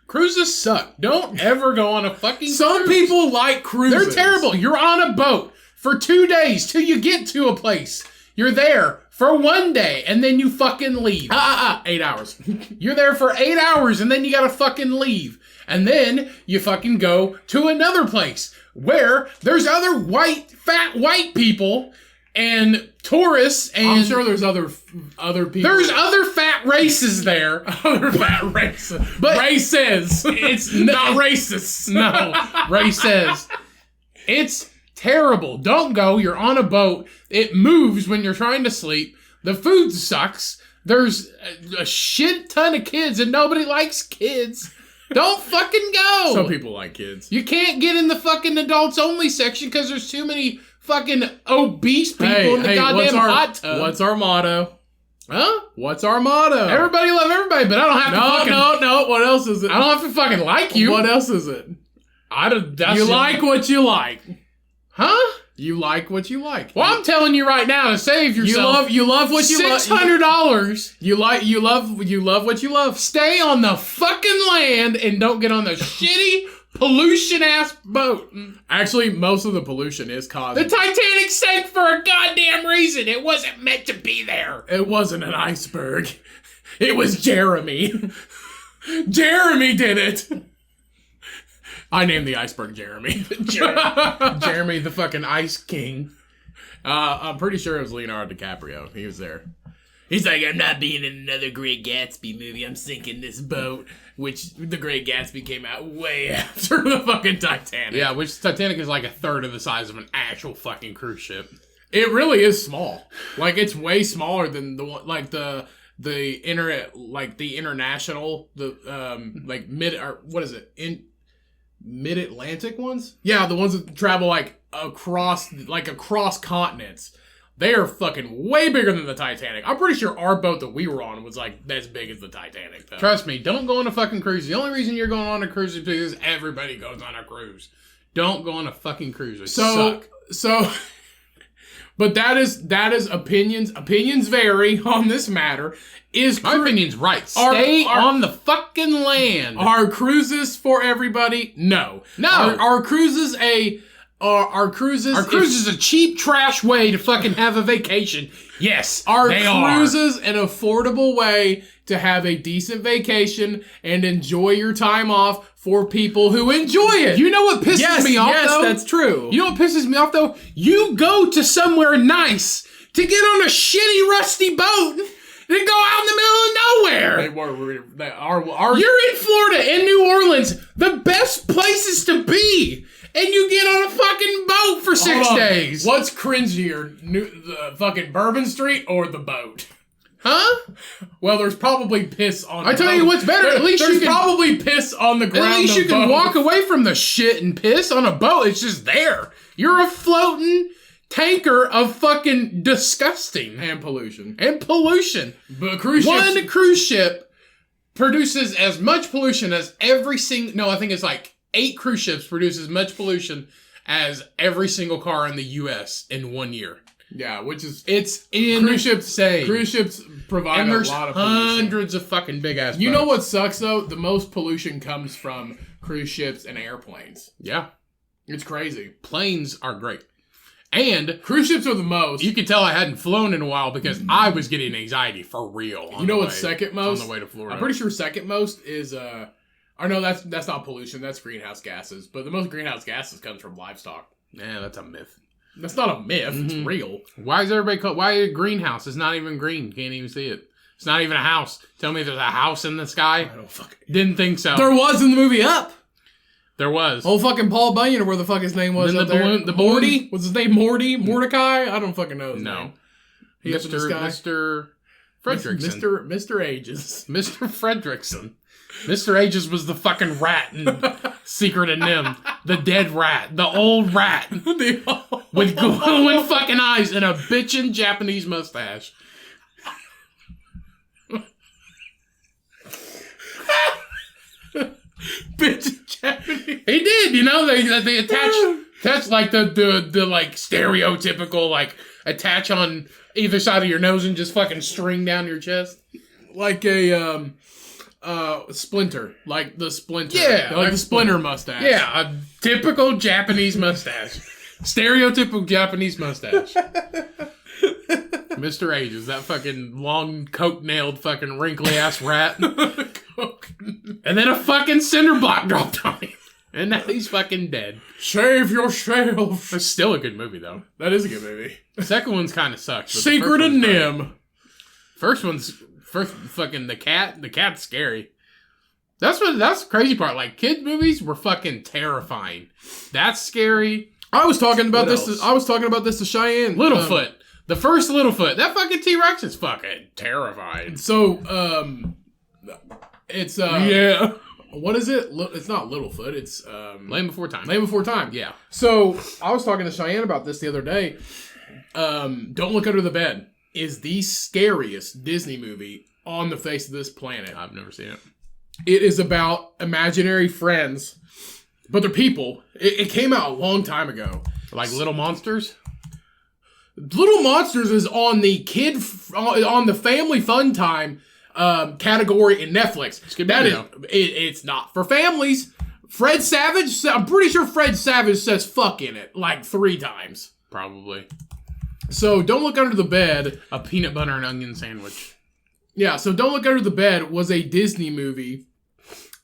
C: Cruises suck. Don't ever go on a fucking
B: Some
C: cruise.
B: people like cruises.
C: They're terrible. You're on a boat for 2 days till you get to a place. You're there for 1 day and then you fucking leave.
B: 8 hours.
C: You're there for 8 hours and then you gotta fucking leave. And then you fucking go to another place where there's other fat white people and tourists, and
B: I'm sure there's other people.
C: There's other fat races there.
B: Other fat races.
C: But
B: races.
C: It's
B: not racist.
C: No. Races. It's Terrible. Don't go. You're on a boat. It moves when you're trying to sleep. The food sucks. There's a shit ton of kids and nobody likes kids. Don't fucking go.
B: Some people like kids.
C: You can't get in the fucking adults only section because there's too many fucking obese people in the goddamn hot tub.
B: What's our motto?
C: Huh?
B: What's our motto?
C: Everybody love everybody, but I don't have to fucking...
B: No. What else is it?
C: I don't have to fucking like you.
B: What else is it?
C: That's
B: you like what you like.
C: Huh?
B: You like what you like.
C: Well, I'm telling you right now to save yourself.
B: You love what you love.
C: $600.
B: You love what you love.
C: Stay on the fucking land and don't get on the shitty pollution ass boat.
B: Actually, most of the pollution is caused.
C: The Titanic sank for a goddamn reason. It wasn't meant to be there.
B: It wasn't an iceberg. It was Jeremy.
C: Jeremy did it.
B: I named the iceberg Jeremy.
C: Jeremy the fucking Ice King.
B: I'm pretty sure it was Leonardo DiCaprio. He was there.
C: He's like, I'm not being in another Great Gatsby movie. I'm sinking this boat. Which the Great Gatsby came out way after the fucking Titanic.
B: Yeah, which Titanic is like a third of the size of an actual fucking cruise ship.
C: It really is small.
B: Like, it's way smaller than the one, like the international, like mid-Atlantic ones? Yeah, the ones that travel like across continents. They are fucking way bigger than the Titanic. I'm pretty sure our boat that we were on was like as big as the Titanic, though.
C: Trust me, don't go on a fucking cruise. The only reason you're going on a cruise is because everybody goes on a cruise. Don't go on a fucking cruise. They suck.
B: But that is opinions. Opinions vary on this matter.
C: My opinion's right. Stay on the fucking land.
B: Are cruises for everybody? No. Are cruises Are cruises
C: a cheap trash way to fucking have a vacation? Yes,
B: are cruises an affordable way to have a decent vacation and enjoy your time off for people who enjoy it?
C: You know what pisses me off, though?
B: Yes, that's true.
C: You know what pisses me off, though? You go to somewhere nice to get on a shitty, rusty boat and go out in the middle of nowhere. You're in Florida, in New Orleans, the best places to be. And you get on a fucking boat for 6 days.
B: What's cringier, the fucking Bourbon Street or the boat?
C: Huh?
B: Well, there's probably piss on.
C: I tell you what's better. At least
B: there's probably piss on the ground.
C: At least you can walk away from the shit and piss on a boat. It's just there. You're a floating tanker of fucking disgusting
B: and pollution.
C: But one cruise ship produces as much pollution as every single. No, I think it's like 8 cruise ships produce as much pollution as every single car in the U.S. in 1 year.
B: Yeah, which is...
C: It's insane.
B: Cruise ships provide a lot of pollution.
C: Hundreds of fucking big-ass boats.
B: You know what sucks, though? The most pollution comes from cruise ships and airplanes.
C: Yeah.
B: It's crazy.
C: Planes are great. And
B: cruise ships are the most.
C: You could tell I hadn't flown in a while because I was getting anxiety for real.
B: You know what's second most?
C: On the way to Florida.
B: I'm pretty sure second most is... Or no, that's not pollution. That's greenhouse gases. But the most greenhouse gases comes from livestock.
C: Yeah, that's a myth.
B: That's not a myth. Mm-hmm. It's real.
C: Why is everybody called... Why a greenhouse? It's not even green. Can't even see it. It's not even a house. Tell me there's a house in the sky?
B: I don't fucking...
C: Didn't think so.
B: There was in the movie Up.
C: There was.
B: Old fucking Paul Bunyan, or where the fuck his name was.
C: Then the balloon... The Morty?
B: Was his name Morty? Mordecai? I don't fucking know his name.
C: Mr. Fredrickson.
B: Mr. Ages.
C: Mr. Fredrickson. Mr. Ages was the fucking rat in Secret of Nim. The dead rat. The old rat. With glowing fucking eyes and a bitchin' Japanese mustache.
B: Bitchin' Japanese.
C: He did, you know, they attach like the like stereotypical like attach on either side of your nose and just fucking string down your chest.
B: Like a Splinter, like the Splinter.
C: Yeah,
B: like the Splinter mustache.
C: Yeah, a typical Japanese mustache. Stereotypical Japanese mustache. Mr. Ages, that fucking long coke-nailed fucking wrinkly ass rat. And then a fucking cinder block dropped on him. And now he's fucking dead.
B: Save yourself.
C: It's still a good movie, though.
B: That is a good movie.
C: The second one's kind of sucks.
B: Secret of Nim.
C: First fucking the cat's scary. That's the crazy part. Like, kid movies were fucking terrifying. That's scary.
B: I was talking about
C: What
B: this.
C: else?
B: I was talking about this to Cheyenne.
C: Littlefoot. The first Littlefoot. That fucking T-Rex is fucking terrifying.
B: So, it's
C: Yeah.
B: what is it? It's not Littlefoot. It's
C: Land Before Time.
B: Land Before Time.
C: Yeah.
B: So I was talking to Cheyenne about this the other day. Don't Look Under the Bed is the scariest Disney movie on the face of this planet.
C: I've never seen it.
B: It is about imaginary friends, but they're people. It came out a long time ago.
C: Like Little Monsters?
B: Little Monsters is on the on the family fun time category in Netflix. It's not for families. Fred Savage, I'm pretty sure Fred Savage says fuck in it like 3 times.
C: Probably.
B: So Don't Look Under the Bed.
C: A peanut butter and onion sandwich.
B: Yeah, so Don't Look Under the Bed was a Disney movie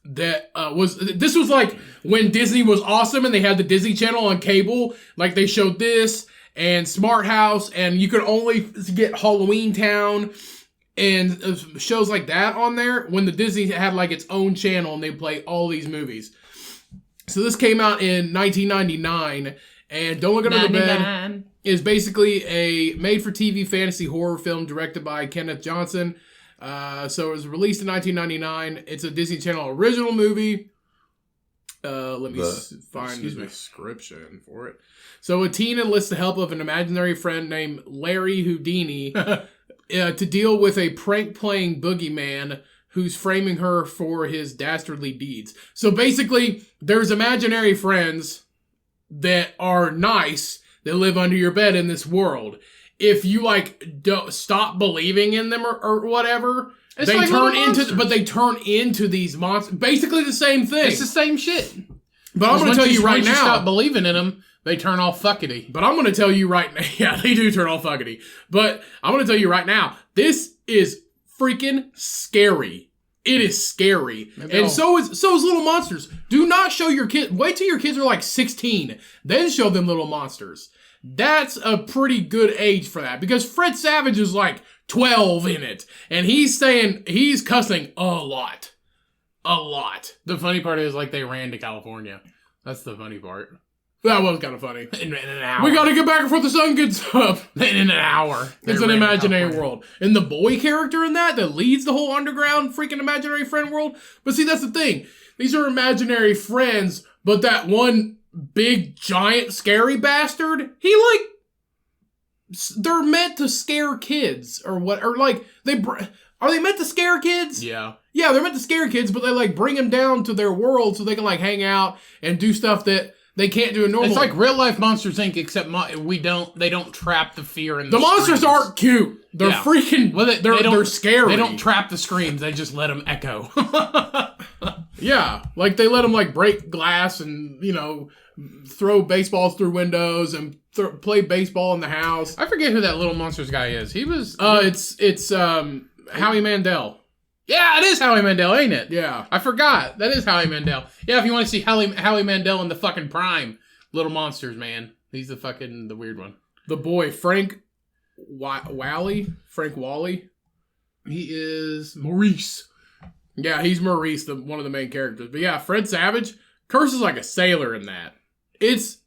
B: that this was like when Disney was awesome and they had the Disney Channel on cable. Like they showed this and Smart House, and you could only get Halloween Town and shows like that on there when the Disney had like its own channel and they play all these movies. So this came out in 1999, and Don't Look Under the Bed is basically a made-for-TV fantasy horror film directed by Kenneth Johnson. So it was released in 1999. It's a Disney Channel original movie. Let me find the description for it. So a teen enlists the help of an imaginary friend named Larry Houdini to deal with a prank-playing boogeyman who's framing her for his dastardly deeds. So basically, there's imaginary friends that are nice that live under your bed in this world. If you don't stop believing in them or whatever, they
C: like
B: turn into these monsters. Basically the same thing.
C: It's the same shit.
B: But I'm going to tell you right
C: once you
B: now.
C: stop believing in them, they turn all fuckety.
B: But I'm going to tell you right now. Yeah, they do turn all fuckety. But I'm going to tell you right now. This is freaking scary. It is scary. And so is Little Monsters. Do not show your kid. Wait till your kids are like 16. Then show them Little Monsters. That's a pretty good age for that. Because Fred Savage is like 12 in it. And he's cussing a lot. A lot.
C: The funny part is they ran to California. That's the funny part.
B: That was kind of funny.
C: In an hour.
B: We gotta get back before the sun gets up.
C: In an hour.
B: It's an imaginary world. And the boy character in that leads the whole underground freaking imaginary friend world. But see, that's the thing. These are imaginary friends, but that one big, giant, scary bastard, they're meant to scare kids or what, or are they meant to scare kids?
C: Yeah. Yeah,
B: they're meant to scare kids, but they bring them down to their world so they can hang out and do stuff that they can't do in normal.
C: It's like real life Monsters Inc. Except they don't trap the fear in the
B: monsters
C: screams.
B: aren't cute. They're freaking. Well, they're scary.
C: They don't trap the screams. They just let them echo.
B: Yeah, they let them break glass and throw baseballs through windows and play baseball in the house.
C: I forget who that Little Monsters guy is. He was.
B: It's Howie Mandel.
C: Yeah, it is Howie Mandel, ain't it?
B: Yeah.
C: I forgot. That is Howie Mandel. Yeah, if you want to see Howie Mandel in the fucking prime, Little Monsters, man. He's the weird one.
B: The boy, Frank Wally.
C: He is Maurice.
B: Yeah, he's Maurice, one of the main characters. But yeah, Fred Savage curses like a sailor in that. It's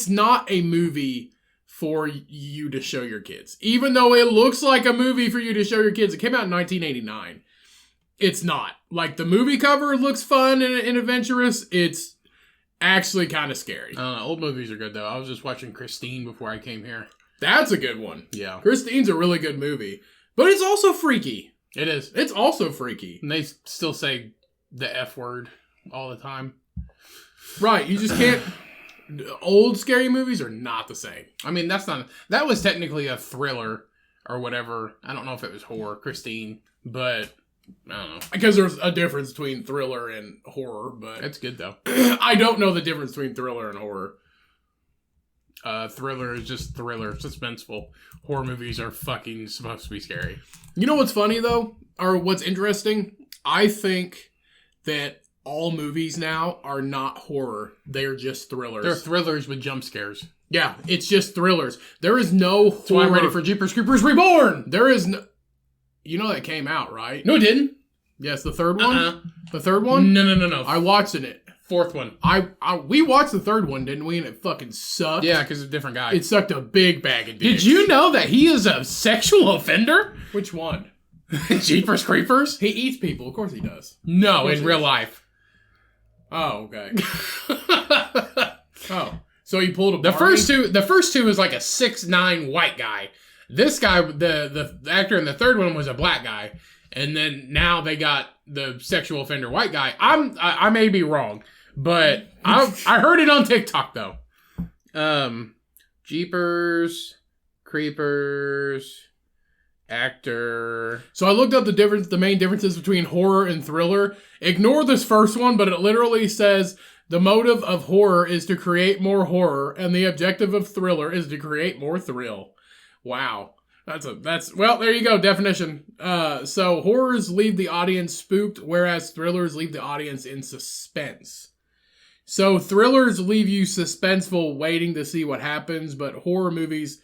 B: not a movie for you to show your kids. Even though it looks like a movie for you to show your kids. It came out in 1989. It's not. The movie cover looks fun and adventurous. It's actually kind of scary.
C: Old movies are good, though. I was just watching Christine before I came here.
B: That's a good one.
C: Yeah.
B: Christine's a really good movie. But it's also freaky.
C: It is.
B: It's also freaky.
C: And they still say the F word all the time.
B: Right. You just can't... Old scary movies are not the same.
C: I mean, that was technically a thriller or whatever. I don't know if it was horror, Christine, but I don't know.
B: Because there's a difference between thriller and horror, but...
C: It's good, though.
B: I don't know the difference between thriller and horror.
C: Thriller is just thriller, suspenseful. Horror movies are fucking supposed to be scary.
B: You know what's funny, though? Or what's interesting? I think that all movies now are not horror. They're just thrillers.
C: They're thrillers with jump scares.
B: Yeah, it's just thrillers. There is no horror.
C: That's why I'm ready for Jeepers Creepers Reborn!
B: There is no... You know that came out, right?
C: No, it didn't.
B: Yes, the third one? The third one?
C: No.
B: I watched it.
A: Fourth one.
B: We watched the third one, didn't we? And it fucking sucked.
A: Yeah, because it's a different guy.
B: It sucked a big bag of dicks.
A: Did you know that he is a sexual offender?
B: Which one?
A: Jeepers Creepers?
B: He eats people. Of course he does.
A: No, in real life.
B: Oh, okay. Oh, so he pulled a
A: The
B: Barney?
A: first two is like a 6'9" white guy. This guy, the actor in the third one was a black guy. And then now they got the sexual offender white guy. I may be wrong, but I heard it on TikTok though. Jeepers Creepers actor.
B: So I looked up the main differences between horror and thriller. Ignore this first one, but it literally says the motive of horror is to create more horror, and the objective of thriller is to create more thrill. Wow. Well, there you go, definition. So horrors leave the audience spooked, whereas thrillers leave the audience in suspense. So thrillers leave you suspenseful, waiting to see what happens, but horror movies,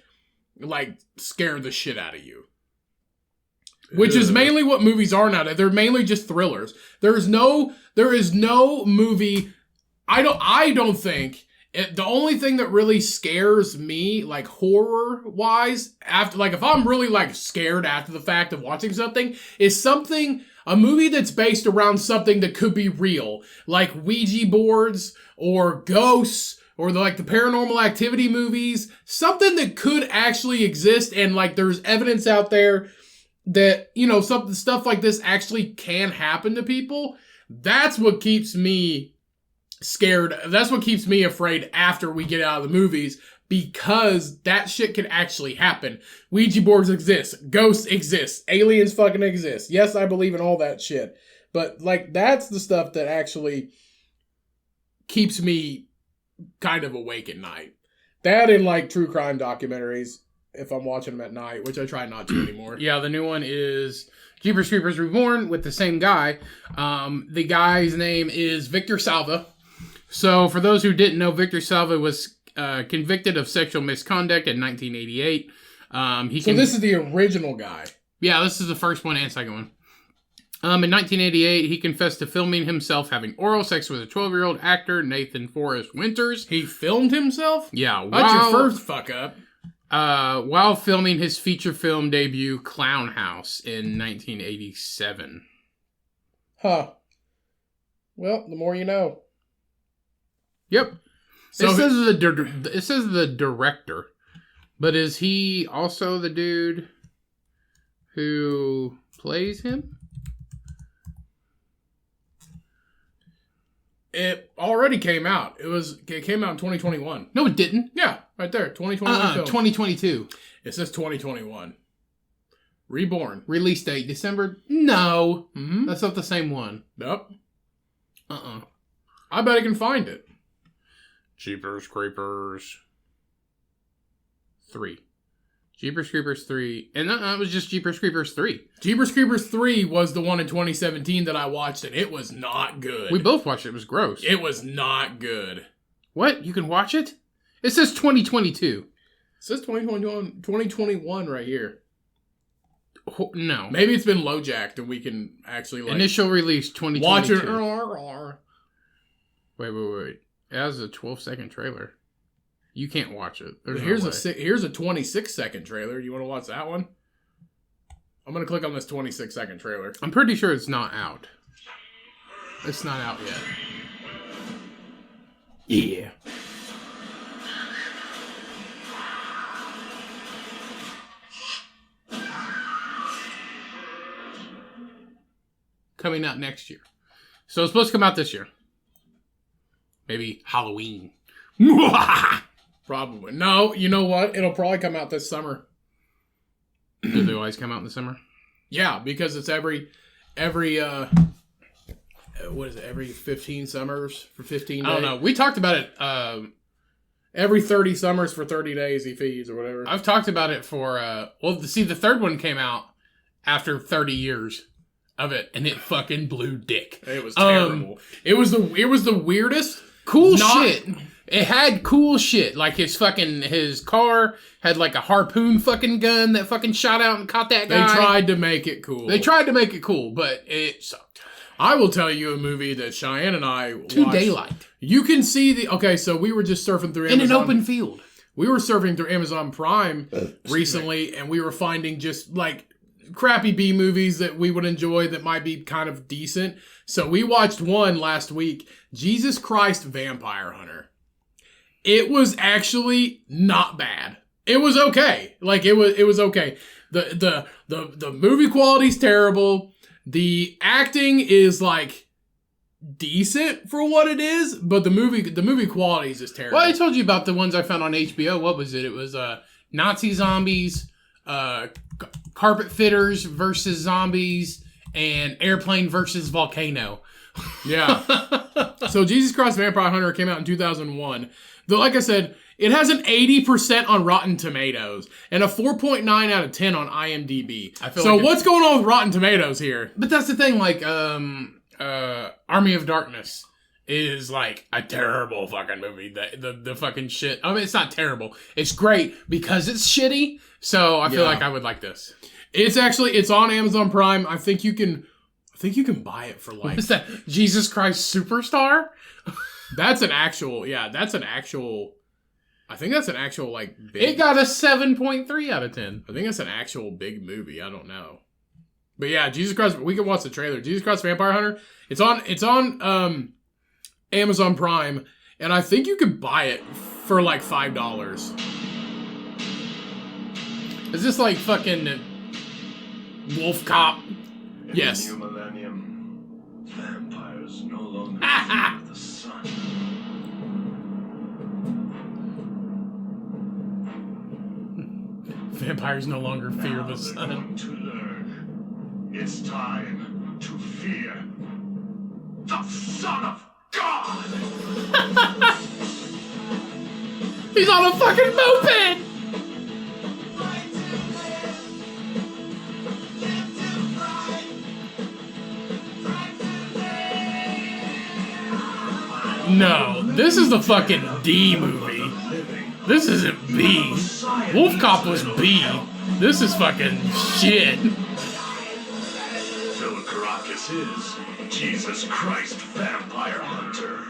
B: like, scare the shit out of you. Which is mainly what movies are now. They're mainly just thrillers. There is no movie, I don't think, the only thing that really scares me, like horror-wise, after, like if I'm really like scared after the fact of watching something, is a movie that's based around something that could be real, like Ouija boards or ghosts or the Paranormal Activity movies, something that could actually exist and like there's evidence out there that, stuff like this actually can happen to people. That's what keeps me scared. That's what keeps me afraid after we get out of the movies, because that shit can actually happen. Ouija boards exist. Ghosts exist. Aliens fucking exist. Yes, I believe in all that shit. But, that's the stuff that actually keeps me kind of awake at night. That and, true crime documentaries, if I'm watching them at night, which I try not to anymore.
A: Yeah, the new one is Jeepers Creepers Reborn with the same guy. The guy's name is Victor Salva. So, for those who didn't know, Victor Salva was convicted of sexual misconduct in 1988.
B: This is the original guy.
A: Yeah, this is the first one and second one. In 1988, he confessed to filming himself having oral sex with a 12-year-old actor, Nathan Forrest Winters.
B: He filmed himself?
A: Yeah.
B: That's your first fuck up.
A: While filming his feature film debut, Clown House, in 1987.
B: Huh. Well, the more you know.
A: Yep. So it says the director, but is he also the dude who plays him?
B: It already came out. It came out in 2021.
A: No, it didn't.
B: Yeah, right there, 2021.
A: 2022.
B: It says 2021. Reborn.
A: Release date December. No,
B: Mm-hmm.
A: that's not the same one.
B: Nope. I bet I can find it.
A: Jeepers Creepers 3. Jeepers Creepers 3. And it was just Jeepers Creepers 3.
B: Jeepers Creepers 3 was the one in 2017 that I watched, and it was not good.
A: We both watched it. It was gross.
B: It was not good.
A: What? You can watch it? It says 2022.
B: It says 2021 right here.
A: No.
B: Maybe it's been low-jacked, and we can actually,
A: Initial release 2022.
B: watch it.
A: Wait. It has a 12-second trailer. You can't watch it.
B: Here's a 26-second trailer. You want to watch that one? I'm going to click on this 26-second trailer.
A: I'm pretty sure it's not out. It's not out yet. Yeah. Coming out next year. So it's supposed to come out this year. Maybe Halloween.
B: Probably. No, you know what? It'll probably come out this summer.
A: Do they always come out in the summer?
B: Yeah, because it's every what is it? Every 15 summers for 15 days?
A: I don't know. We talked about it.
B: Every 30 summers for 30 days he feeds or whatever.
A: I've talked about it for, the third one came out after 30 years of it, and it fucking blew dick.
B: It was terrible. It was the weirdest.
A: Shit. It had cool shit. Like his car had like a harpoon fucking gun that fucking shot out and caught that guy.
B: They tried to make it cool.
A: But it sucked.
B: I will tell you a movie that Cheyenne and I watched.
C: To daylight.
B: You can see the... Okay, so we were just surfing through
C: In
B: Amazon.
C: an open field.
B: We were surfing through Amazon Prime recently, and we were finding just, like, crappy B movies that we would enjoy that might be kind of decent. So we watched one last week, Jesus Christ Vampire Hunter. It was actually not bad. It was okay. Like, it was okay. The movie quality's terrible. The acting is, like, decent for what it is, but the movie quality is just terrible.
C: Well, I told you about the ones I found on HBO. What was it? It was Nazi zombies, carpet fitters versus zombies, and airplane versus volcano.
B: Yeah. So Jesus Christ Vampire Hunter came out in 2001. Though, like I said, it has an 80% on Rotten Tomatoes and a 4.9 out of 10 on IMDb. What's going on with Rotten Tomatoes here?
C: But that's the thing, like,
B: Army of Darkness is like a terrible fucking movie. The fucking shit. I mean, it's not terrible. It's great because it's shitty. So I feel like I would like this. It's on Amazon Prime. I think you can buy it for like...
C: What's that? Jesus Christ Superstar?
B: That's an actual, I think that's an actual, like, big...
C: It got a 7.3 out of 10.
B: I think that's an actual big movie. I don't know. But yeah, Jesus Christ, we can watch the trailer. Jesus Christ Vampire Hunter. It's on Amazon Prime, and I think you could buy it for like $5.
C: Is this like fucking Wolf Cop?
B: Yes.
D: In the new millennium, vampires no longer fear the sun.
B: Vampires no longer fear
D: Now
B: the
D: they're
B: sun.
D: going to learn. It's time to fear the Son of God.
C: He's on a fucking moped!
B: No, this is the fucking D movie. This isn't B. Wolf Cop was B. This is fucking shit.
D: Phil Caracas is Jesus Christ Vampire Hunter.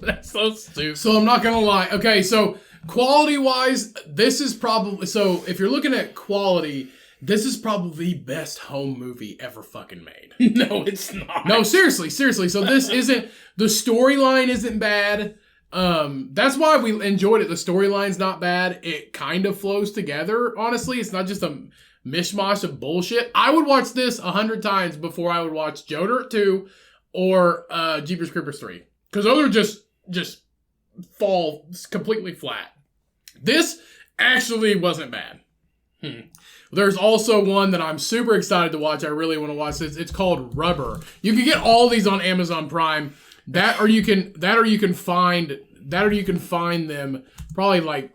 B: That's so stupid. So I'm not gonna lie. Okay, so quality-wise, this is probably... So if you're looking at quality, this is probably the best home movie ever fucking made.
C: No, it's not.
B: No, seriously. So this isn't... The storyline isn't bad. That's why we enjoyed it. The storyline's not bad. It kind of flows together, honestly. It's not just a mishmash of bullshit. I would watch this 100 times before I would watch Joe Dirt 2 or Jeepers Creepers 3. Because those are just fall completely flat. This actually wasn't bad. There's also one that I'm super excited to watch. I really want to watch this. It's called Rubber. You can get all these on Amazon Prime. Or you can find them probably like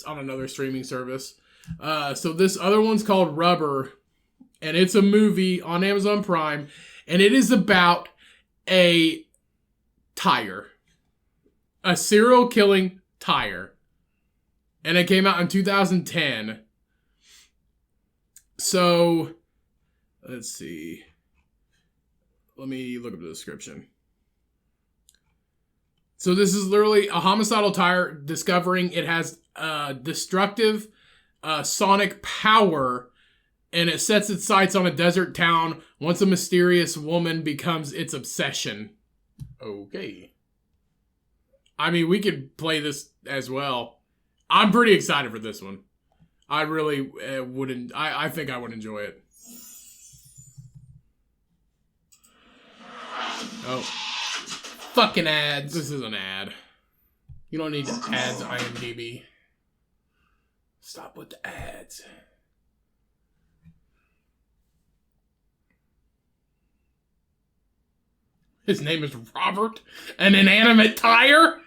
B: on another streaming service. So this other one's called Rubber, and it's a movie on Amazon Prime, and it is about a tire, a serial killing tire, and it came out in 2010. So let's see. Let me look up the description. So this is literally a homicidal tire discovering it has destructive sonic power, and it sets its sights on a desert town once a mysterious woman becomes its obsession. Okay. I mean, we could play this as well. I'm pretty excited for this one. I really wouldn't... I think I would enjoy it. Oh.
C: Fucking ads.
B: This is an ad. You don't need ads, IMDb. Stop with the ads. His name is Robert, an inanimate tire?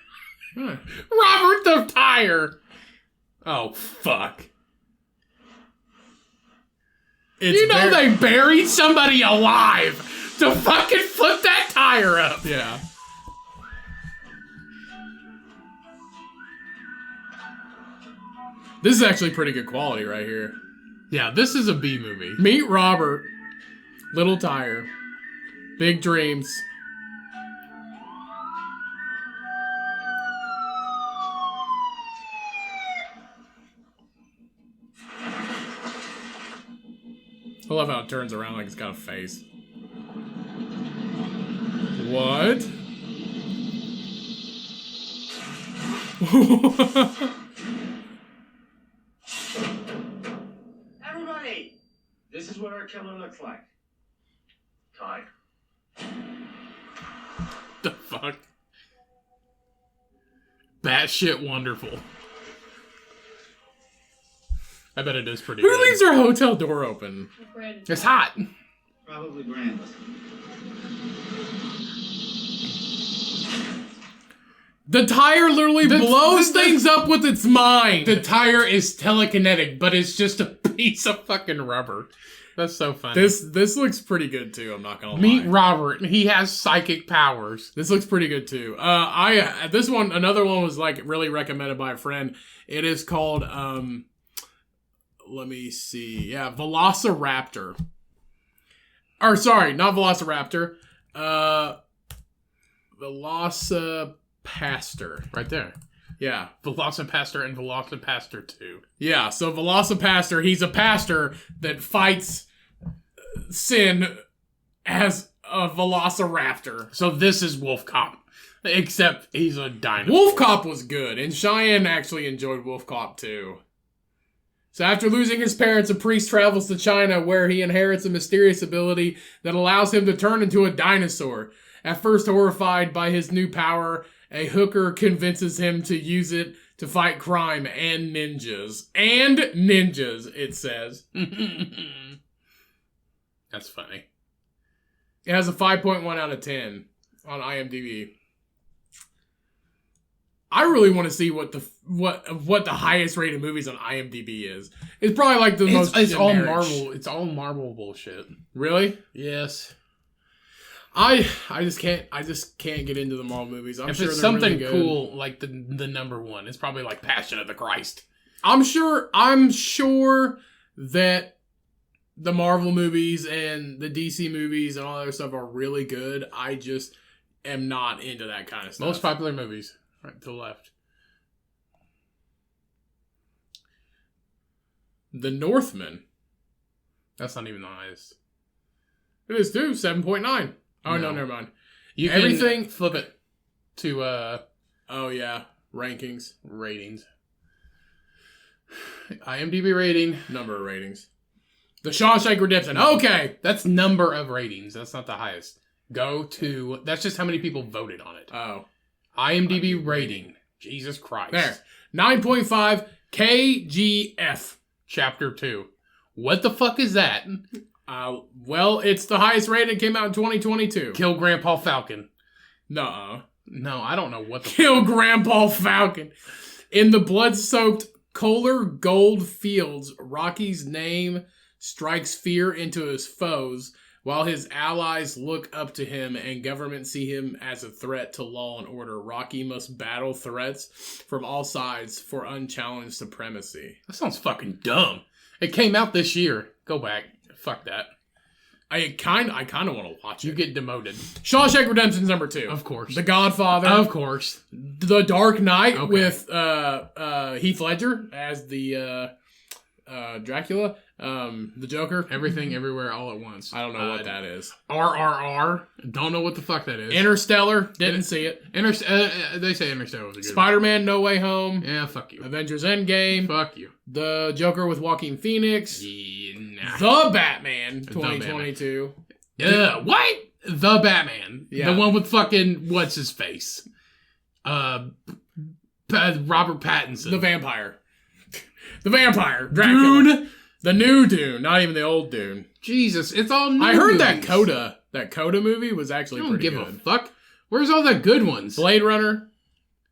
B: Robert the Tire! Oh, fuck.
C: They buried somebody alive to fucking flip that tire up.
B: Yeah. This is actually pretty good quality right here.
A: Yeah, this is a B movie.
B: Meet Robert. Little Tire. Big Dreams. I love how it turns around like it's got a face. What?
E: Everybody, this is what our killer looks like.
D: Ty.
A: The fuck? Batshit wonderful. I bet it is pretty
B: Who
A: good.
B: leaves their hotel door open?
A: It's hot.
E: Probably Brand.
B: The tire literally blows things up with its mind.
A: The tire is telekinetic, but it's just a piece of fucking rubber. That's so funny.
B: This looks pretty good too. I'm not gonna lie.
A: Meet Robert. He has psychic powers.
B: This looks pretty good too. This one, another one was like really recommended by a friend. It is called let me see. Yeah, Velociraptor. Or sorry, not Velociraptor. Velocipastor.
A: Right there.
B: Yeah.
A: Velocipastor and Velocipastor 2.
B: Yeah, so Velocipastor, he's a pastor that fights sin as a Velociraptor.
A: So this is Wolf Cop. Except he's a dinosaur.
B: Wolf Cop was good, and Cheyenne actually enjoyed Wolf Cop too. So after losing his parents, a priest travels to China where he inherits a mysterious ability that allows him to turn into a dinosaur. At first horrified by his new power, a hooker convinces him to use it to fight crime and ninjas. And ninjas, it says.
A: That's funny.
B: It has a 5.1 out of 10 on IMDb. I really want to see what the highest rated movies on IMDb is. It's probably like the most.
A: It's all
B: generic
A: Marvel. It's all Marvel bullshit.
B: Really?
A: Yes.
B: I just can't get into the Marvel movies. I'm
A: If
B: sure
A: it's
B: they're
A: something
B: really good.
A: cool, like the number one, it's probably like Passion of the Christ.
B: I'm sure that the Marvel movies and the DC movies and all that other stuff are really good. I just am not into that kind of stuff.
A: Most popular movies, right to the left.
B: The Northman.
A: That's not even the highest.
B: It is too, 7.9. Oh, no, never mind.
A: You
B: Everything-
A: can flip it to
B: Oh, yeah. Rankings.
A: ratings. IMDb rating.
B: Number of ratings. The Shawshank Redemption. Okay.
A: That's number of ratings. That's not the highest. Go to... That's just how many people voted on it.
B: Oh.
A: IMDb rating. Jesus Christ.
B: There. 9.5 KGF.
A: Chapter 2. What the fuck is that?
B: Well, it's the highest rated. It came out in 2022.
A: Kill Grandpa Falcon.
B: Nuh-uh.
A: No, I don't know what the
B: Kill Grandpa Falcon. In the blood-soaked Kohler Gold Fields, Rocky's name strikes fear into his foes, while his allies look up to him and government see him as a threat to law and order. Rocky must battle threats from all sides for unchallenged supremacy.
A: That sounds fucking dumb. It came out this year. Go back. Fuck that.
B: I kind of want to watch
A: You
B: it.
A: get demoted.
B: Shawshank Redemption's number 2.
A: Of course.
B: The Godfather.
A: Of course.
B: The Dark Knight
A: Okay.
B: with Heath Ledger as the Dracula, the Joker.
A: Everything, everywhere, all at once.
B: I don't know what that is.
A: RRR. Don't know what the fuck that is.
B: Interstellar, didn't see it.
A: They say Interstellar was a good
B: Spider-Man No Way Home.
A: one. Yeah, fuck you.
B: Avengers Endgame.
A: Fuck you.
B: The Joker with Joaquin Phoenix.
A: Yeah, nah.
B: The Batman 2022.
A: What? The Batman.
B: Yeah.
A: The one with fucking, what's his face? Robert Pattinson.
B: The Vampire. The Vampire. Dracula.
A: Dune.
B: The new Dune, not even the old Dune.
A: Jesus, it's all new
B: I heard
A: movies.
B: that Coda movie was actually
A: I don't
B: pretty
A: give
B: good.
A: a fuck. Where's all the good ones?
B: Blade Runner,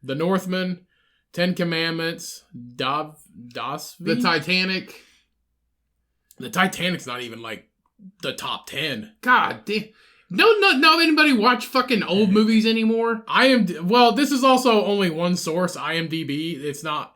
B: The Northman, 10 Commandments, Das.
A: The Titanic.
B: The Titanic's not even like the top 10.
A: God damn. No, anybody watch fucking old movies anymore?
B: Well, this is also only one source, IMDb. It's not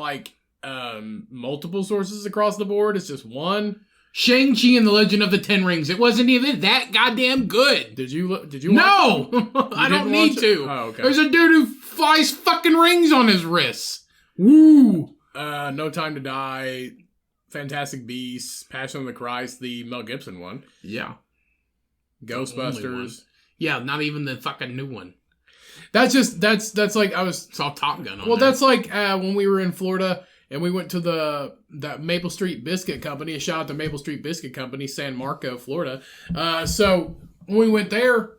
B: like multiple sources across the board. It's just one.
C: Shang-Chi and the Legend of the Ten Rings. It wasn't even that goddamn good.
B: Did you watch
C: No!
B: it?
C: I don't need to.
B: Oh, okay.
C: There's a dude who flies fucking rings on his wrists. Woo!
B: No Time to Die, Fantastic Beasts, Passion of the Christ, the Mel Gibson one.
C: Yeah.
B: Ghostbusters.
C: Yeah, not even the fucking new one.
B: That's like I was
C: Saw Top Gun on
B: well,
C: there.
B: that's like when we were in Florida and we went to that Maple Street Biscuit Company. A shout out to Maple Street Biscuit Company, San Marco, Florida. So when we went there,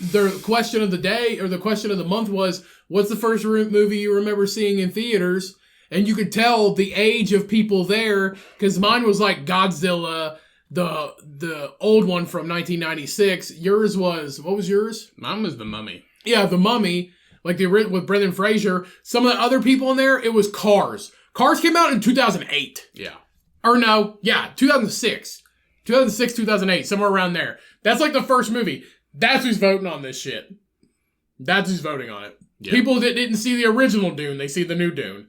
B: the question of the day or the question of the month was, what's the first movie you remember seeing in theaters? And you could tell the age of people there, because mine was like Godzilla, the old one from 1996. Yours was, what was yours?
C: Mine was The Mummy.
B: Yeah, The Mummy, like with Brendan Fraser. Some of the other people in there, it was Cars. Cars came out in 2008.
C: Yeah.
B: Or no, yeah, 2006. 2006, 2008, somewhere around there. That's like the first movie. That's who's voting on this shit. That's who's voting on it.
C: Yeah.
B: People that didn't see the original Dune, they see the new Dune.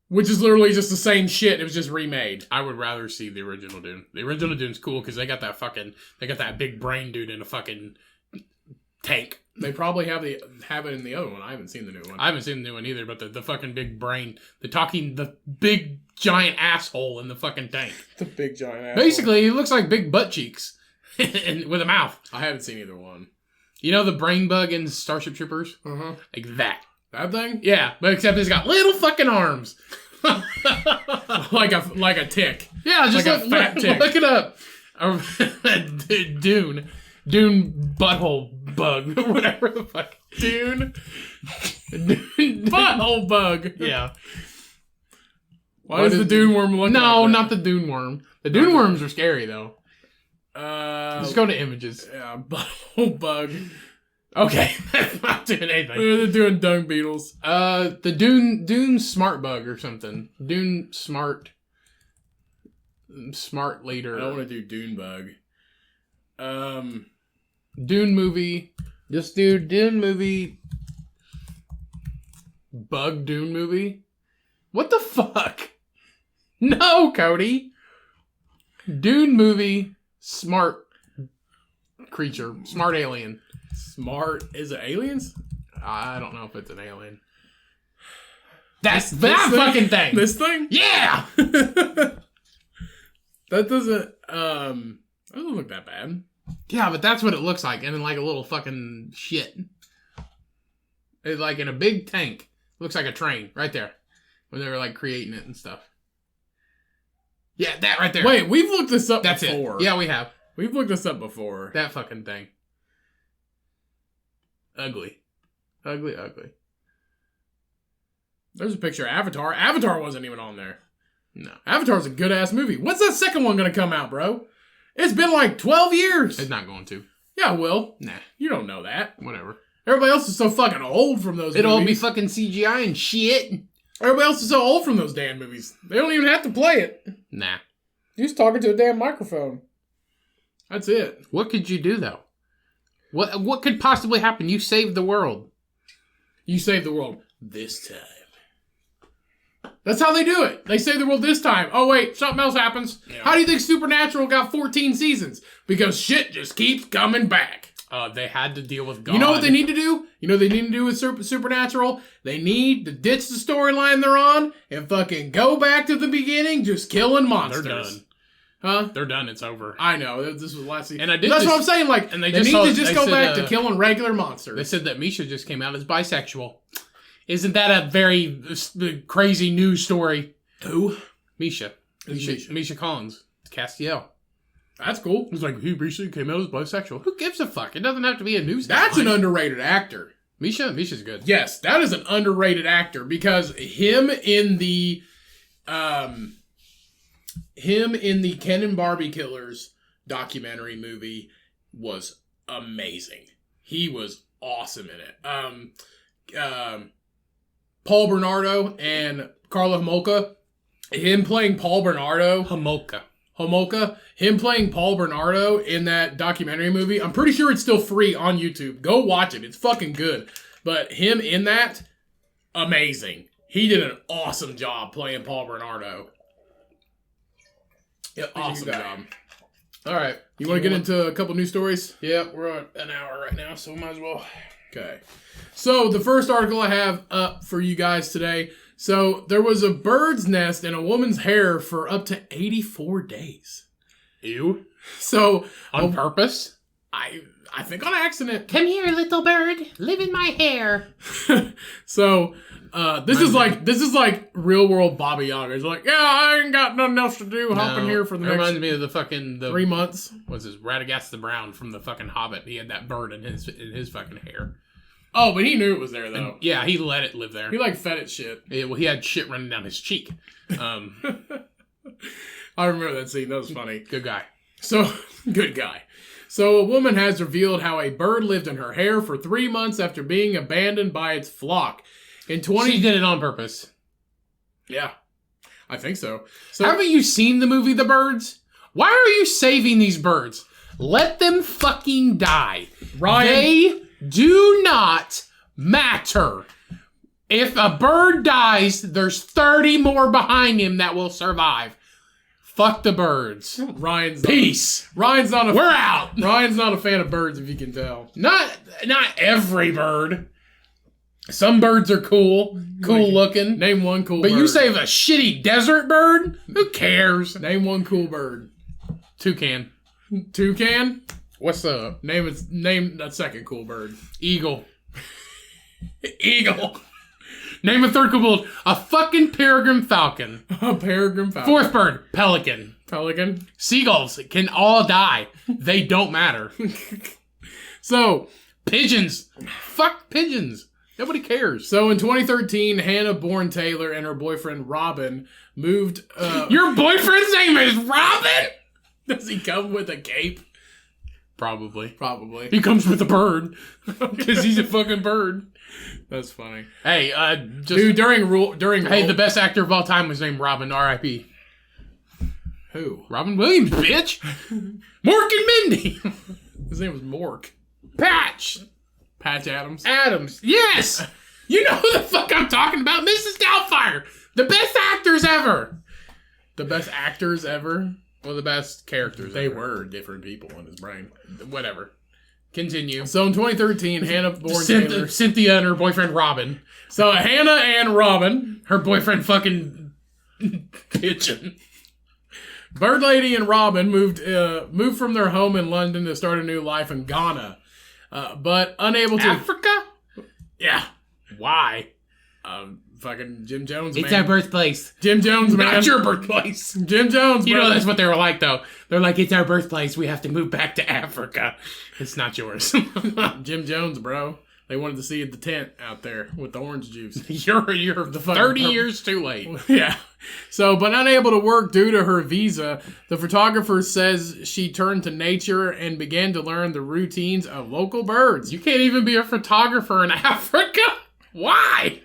B: Which is literally just the same shit. It was just remade.
C: I would rather see the original Dune. The original Dune's cool because they got that big brain dude in a fucking tank.
B: They probably have it in the other one. I haven't seen the new one.
C: I haven't seen the new one either, but the fucking big brain, the big giant asshole in the fucking tank.
B: The big giant asshole.
C: Basically, he looks like big butt cheeks and with a mouth.
B: I haven't seen either one.
C: You know the brain bug in Starship Troopers?
B: Uh-huh.
C: Like that.
B: That thing?
C: Yeah, but except it's got little fucking arms.
B: like a tick.
C: Yeah, just
B: like a fat tick.
C: Look it up. Dune butthole bug, whatever the fuck.
B: Dune butthole bug.
C: Yeah.
B: Why does the Dune worm look
C: No,
B: like that?
C: not the Dune worm. The Dune worms are scary though. Just go to images.
B: Yeah, butthole bug.
C: Okay, that's not doing anything.
B: They're doing dung beetles.
C: The Dune smart bug or something. Dune smart leader.
B: I don't want to do Dune bug.
C: Dune movie. Just do Dune movie. Bug Dune movie. What the fuck? No, Cody. Dune movie. Smart creature. Smart alien.
B: Smart. Is it aliens?
C: I don't know if it's an alien.
B: That's
C: that fucking thing.
B: This thing?
C: Yeah.
B: That doesn't look that bad.
C: Yeah, but that's what it looks like, and in like a little fucking shit. It's like in a big tank. Looks like a train right there when they were like creating it and stuff. Yeah, that right there.
B: Wait, we've looked this up
C: That's
B: before.
C: it. Yeah, we have
B: We've looked this up before.
C: that fucking thing. Ugly.
B: There's a picture of Avatar. Avatar wasn't even on there.
C: No,
B: Avatar's a good ass movie. When's that second one gonna come out, bro? It's been like 12 years.
C: it's not going to.
B: Yeah, it will.
C: Nah,
B: You don't know that.
C: whatever.
B: Everybody else is so fucking old from those
C: It'll all be
B: movies.
C: fucking CGI and shit.
B: Everybody else is so old from those damn movies. They don't even have to play it.
C: Nah.
B: You're just talking to a damn microphone. That's it.
C: What could you do though? What could possibly happen? You saved the world.
B: You saved the world this time. That's how they do it. They save the world this time. Oh, wait, something else happens.
C: Yeah.
B: How do you think Supernatural got 14 seasons? Because shit just keeps coming back.
C: They had to deal with God.
B: You know what they need to do? You know what they need to do with Supernatural? They need to ditch the storyline they're on and fucking go back to the beginning, just killing monsters.
C: They're done.
B: Huh?
C: They're done. It's over.
B: I know. This was last season.
C: And I did
B: That's
C: just-
B: what I'm saying. Like,
C: and
B: they
C: they just
B: need
C: saw-
B: to just
C: they
B: go
C: said,
B: back to killing regular monsters.
C: They said that Misha just came out as bisexual. Isn't that a very crazy news story?
B: Who?
C: Misha.
B: Who's Misha?
C: Misha Collins. Castiel.
B: That's cool.
C: He's like, he recently came out as bisexual. Who gives a fuck? It doesn't have to be a news.
B: That's an
C: headline.
B: underrated actor.
C: Misha's good.
B: Yes, that is an underrated actor because him in the Ken and Barbie Killers documentary movie was amazing. He was awesome in it. Paul Bernardo and Carla Homolka, him playing Paul Bernardo, Homolka, him playing Paul Bernardo in that documentary movie. I'm pretty sure it's still free on YouTube. Go watch it. It's fucking good. But him in that, amazing. He did an awesome job playing Paul Bernardo.
C: Yeah,
B: Awesome
C: guy.
B: job.
C: All right.
B: You want to get into a couple news stories?
C: Yeah, we're at an hour right now, so we might as well.
B: Okay. So the first article I have up for you guys today. So there was a bird's nest in a woman's hair for up to 84 days.
C: Ew.
B: So
C: On purpose?
B: I think on accident.
C: Come here, little bird. Live in my hair.
B: So this is like real world Baba Yaga. It's like, yeah, I ain't got nothing else to do. Hop in here for the
C: It
B: next
C: reminds me of the
B: 3 months.
C: what's his Radagast the Brown from the fucking Hobbit. He had that bird in his fucking hair.
B: Oh, but he knew it was there though.
C: Yeah, he let it live there.
B: He like fed it shit.
C: Yeah, well, he had shit running down his cheek.
B: I remember that scene. That was funny.
C: Good guy.
B: So, good guy. So, a woman has revealed how a bird lived in her hair for 3 months after being abandoned by its flock. In
C: She did it on purpose.
B: Yeah, I think so. So,
C: Haven't you seen the movie The Birds? Why are you saving these birds? Let them fucking die.
B: Ryan,
C: They do not matter. If a bird dies, there's 30 more behind him that will survive. Fuck the birds.
B: Ryan's
C: Peace.
B: Ryan's not a
C: We're out.
B: Ryan's not a fan of birds, if you can tell.
C: Not every bird. Some birds are cool looking.
B: Name one cool
C: But
B: bird.
C: you save a shitty desert bird? Who cares?
B: Name one cool bird.
C: Toucan.
B: Toucan?
C: What's up?
B: Name a second cool bird.
C: Eagle. Eagle. Name a third cool bird. A fucking peregrine falcon.
B: A peregrine falcon.
C: Fourth bird. Pelican.
B: Pelican.
C: Seagulls can all die. They don't matter.
B: So,
C: Pigeons. Fuck pigeons. Nobody cares.
B: So in 2013, Hannah Bourne Taylor and her boyfriend Robin moved.
C: Your boyfriend's name is Robin?
B: Does he come with a cape?
C: Probably.
B: Probably.
C: He comes with a bird. Because he's a fucking bird.
B: That's funny.
C: Hey, just...
B: Dude, during
C: Hey, the best actor of all time was named Robin, R.I.P.
B: Who?
C: Robin Williams, bitch. Mork and Mindy.
B: His name was Mork.
C: Patch
B: Adams.
C: Adams. Yes. You know who the fuck I'm talking about. Mrs. Doubtfire. The best actors ever.
B: The best actors ever.
C: Well, the best characters
B: They
C: ever.
B: were different people in his brain.
C: Whatever. Continue.
B: So in 2013, Hannah Bourne Taylor.
C: Cynthia and her boyfriend Robin.
B: So Hannah and Robin,
C: Her boyfriend fucking pigeon.
B: Bird Lady and Robin moved from their home in London to start a new life in Ghana, but unable to.
C: Africa?
B: Yeah.
C: Why?
B: Fucking Jim Jones,
C: It's
B: man.
C: our birthplace.
B: Jim Jones, man.
C: Not your birthplace.
B: Jim Jones,
C: You know,
B: brother.
C: that's what they were like, though. They're like, it's our birthplace. We have to move back to Africa. It's not yours.
B: Jim Jones, bro. They wanted to see the tent out there with the orange juice.
C: You're
B: The fucking
C: 30 years too late.
B: Yeah. So, but unable to work due to her visa, the photographer says she turned to nature and began to learn the routines of local birds.
C: You can't even be a photographer in Africa? Why?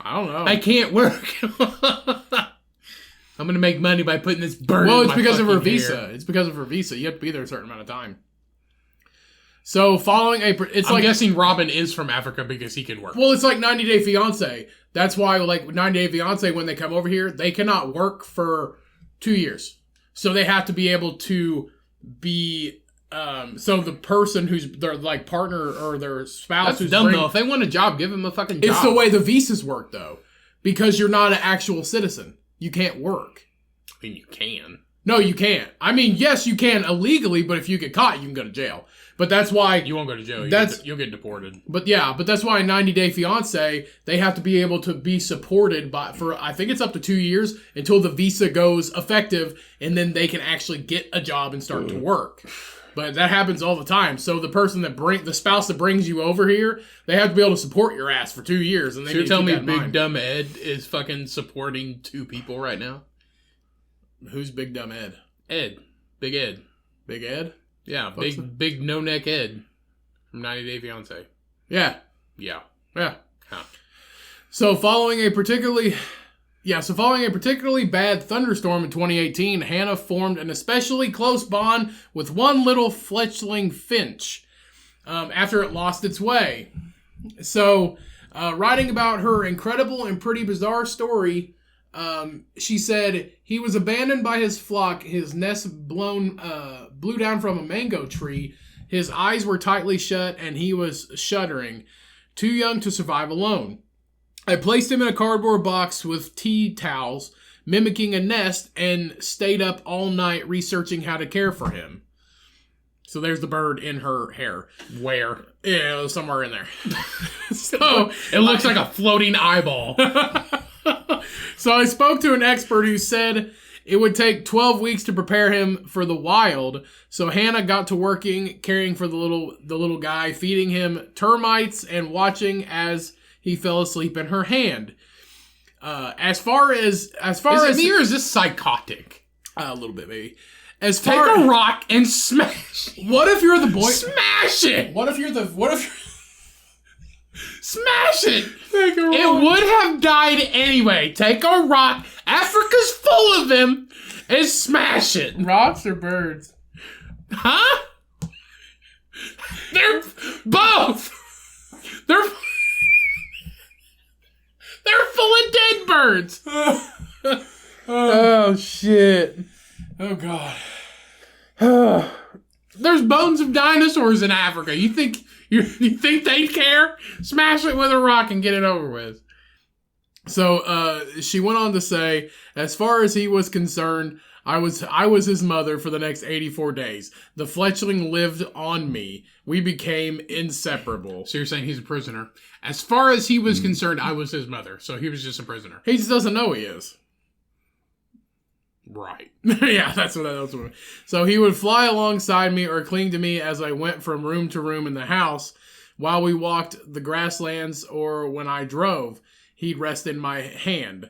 B: I don't know.
C: I can't work. I'm going to make money by putting this bird
B: Well,
C: in
B: it's
C: my
B: because of her
C: fucking
B: visa.
C: hair.
B: It's because of her visa. You have to be there a certain amount of time. So, following
C: I'm guessing Robin is from Africa because he can work.
B: Well, it's like 90 Day Fiancé. That's why, like, 90 Day Fiancé, when they come over here, they cannot work for 2 years. So they have to be able to be, so the person who's their, like, partner or their spouse
C: That's
B: who's
C: dumb, though. If they want a job, give them a fucking job.
B: It's the way the visas work, though. Because you're not an actual citizen. You can't work.
C: I mean, you can.
B: No, you can't. I mean, yes, you can illegally, but if you get caught, you can go to jail. But that's why...
C: You won't go to jail. You'll get deported.
B: But yeah, but that's why in 90 Day Fiancé, they have to be able to be supported for, I think it's up to 2 years, until the visa goes effective, and then they can actually get a job and start to work. But that happens all the time. So the person the spouse that brings you over here, they have to be able to support your ass for 2 years. And they
C: So you're
B: need to
C: telling
B: keep
C: me
B: that in
C: Big
B: mind.
C: Dumb Ed is fucking supporting 2 people right now?
B: Who's Big Dumb Ed?
C: Ed. Big Ed.
B: Big Ed?
C: Yeah,
B: What's
C: big no-neck Ed from 90 Day Fiancé.
B: Yeah.
C: Yeah.
B: Yeah.
C: Huh.
B: So following a particularly bad thunderstorm in 2018, Hannah formed an especially close bond with one little fledgling finch after it lost its way. So Writing about her incredible and pretty bizarre story, she said, he was abandoned by his flock, his nest blew down from a mango tree, his eyes were tightly shut, and he was shuddering, too young to survive alone. I placed him in a cardboard box with tea towels, mimicking a nest, and stayed up all night researching how to care for him. So there's the bird in her hair.
A: Where?
B: Yeah, somewhere in there.
A: So it looks like a floating eyeball.
B: So I spoke to an expert who said it would take 12 weeks to prepare him for the wild. So Hannah got to working, caring for the little guy, feeding him termites and watching as he fell asleep in her hand. As far as
A: Is it me or is this psychotic?
B: a little bit maybe.
A: Take a rock and smash.
B: What if you're the boy?
A: Smash it. Smash it. It would have died anyway. Take a rock. Africa's full of them. And smash it.
B: Rocks or birds?
A: Huh? They're both. They're full of dead birds.
B: Oh shit. Oh god.
A: There's bones of dinosaurs in Africa. You think they'd care? Smash it with a rock and get it over with.
B: So she went on to say, as far as he was concerned, I was his mother for the next 84 days. The fletchling lived on me. We became inseparable.
A: So you're saying he's a prisoner. As far as he was concerned, I was his mother. So he was just a prisoner.
B: He just doesn't know he is.
A: Right.
B: Yeah, that's what. So he would fly alongside me or cling to me as I went from room to room in the house while we walked the grasslands, or when I drove, he'd rest in my hand.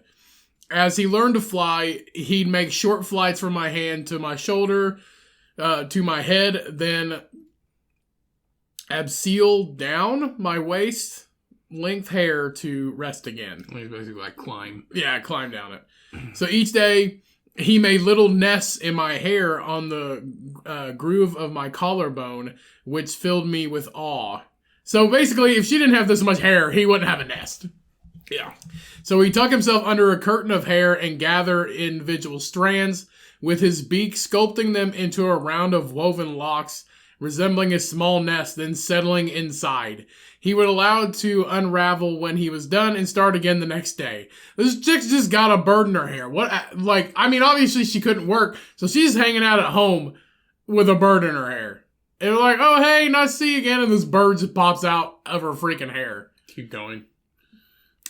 B: As he learned to fly, he'd make short flights from my hand to my shoulder, to my head, then abseil down my waist length hair to rest again.
A: He's basically like climb.
B: Yeah, climb down it. So each day, he made little nests in my hair on the groove of my collarbone, which filled me with awe. So basically, if she didn't have this much hair, he wouldn't have a nest.
A: Yeah.
B: So he tucked himself under a curtain of hair and gathered individual strands, with his beak sculpting them into a round of woven locks, resembling a small nest, then settling inside. He would allow it to unravel when he was done and start again the next day. This chick just got a bird in her hair. Obviously she couldn't work, so she's hanging out at home with a bird in her hair. And we're like, oh, hey, nice to see you again. And this bird just pops out of her freaking hair.
A: Keep going.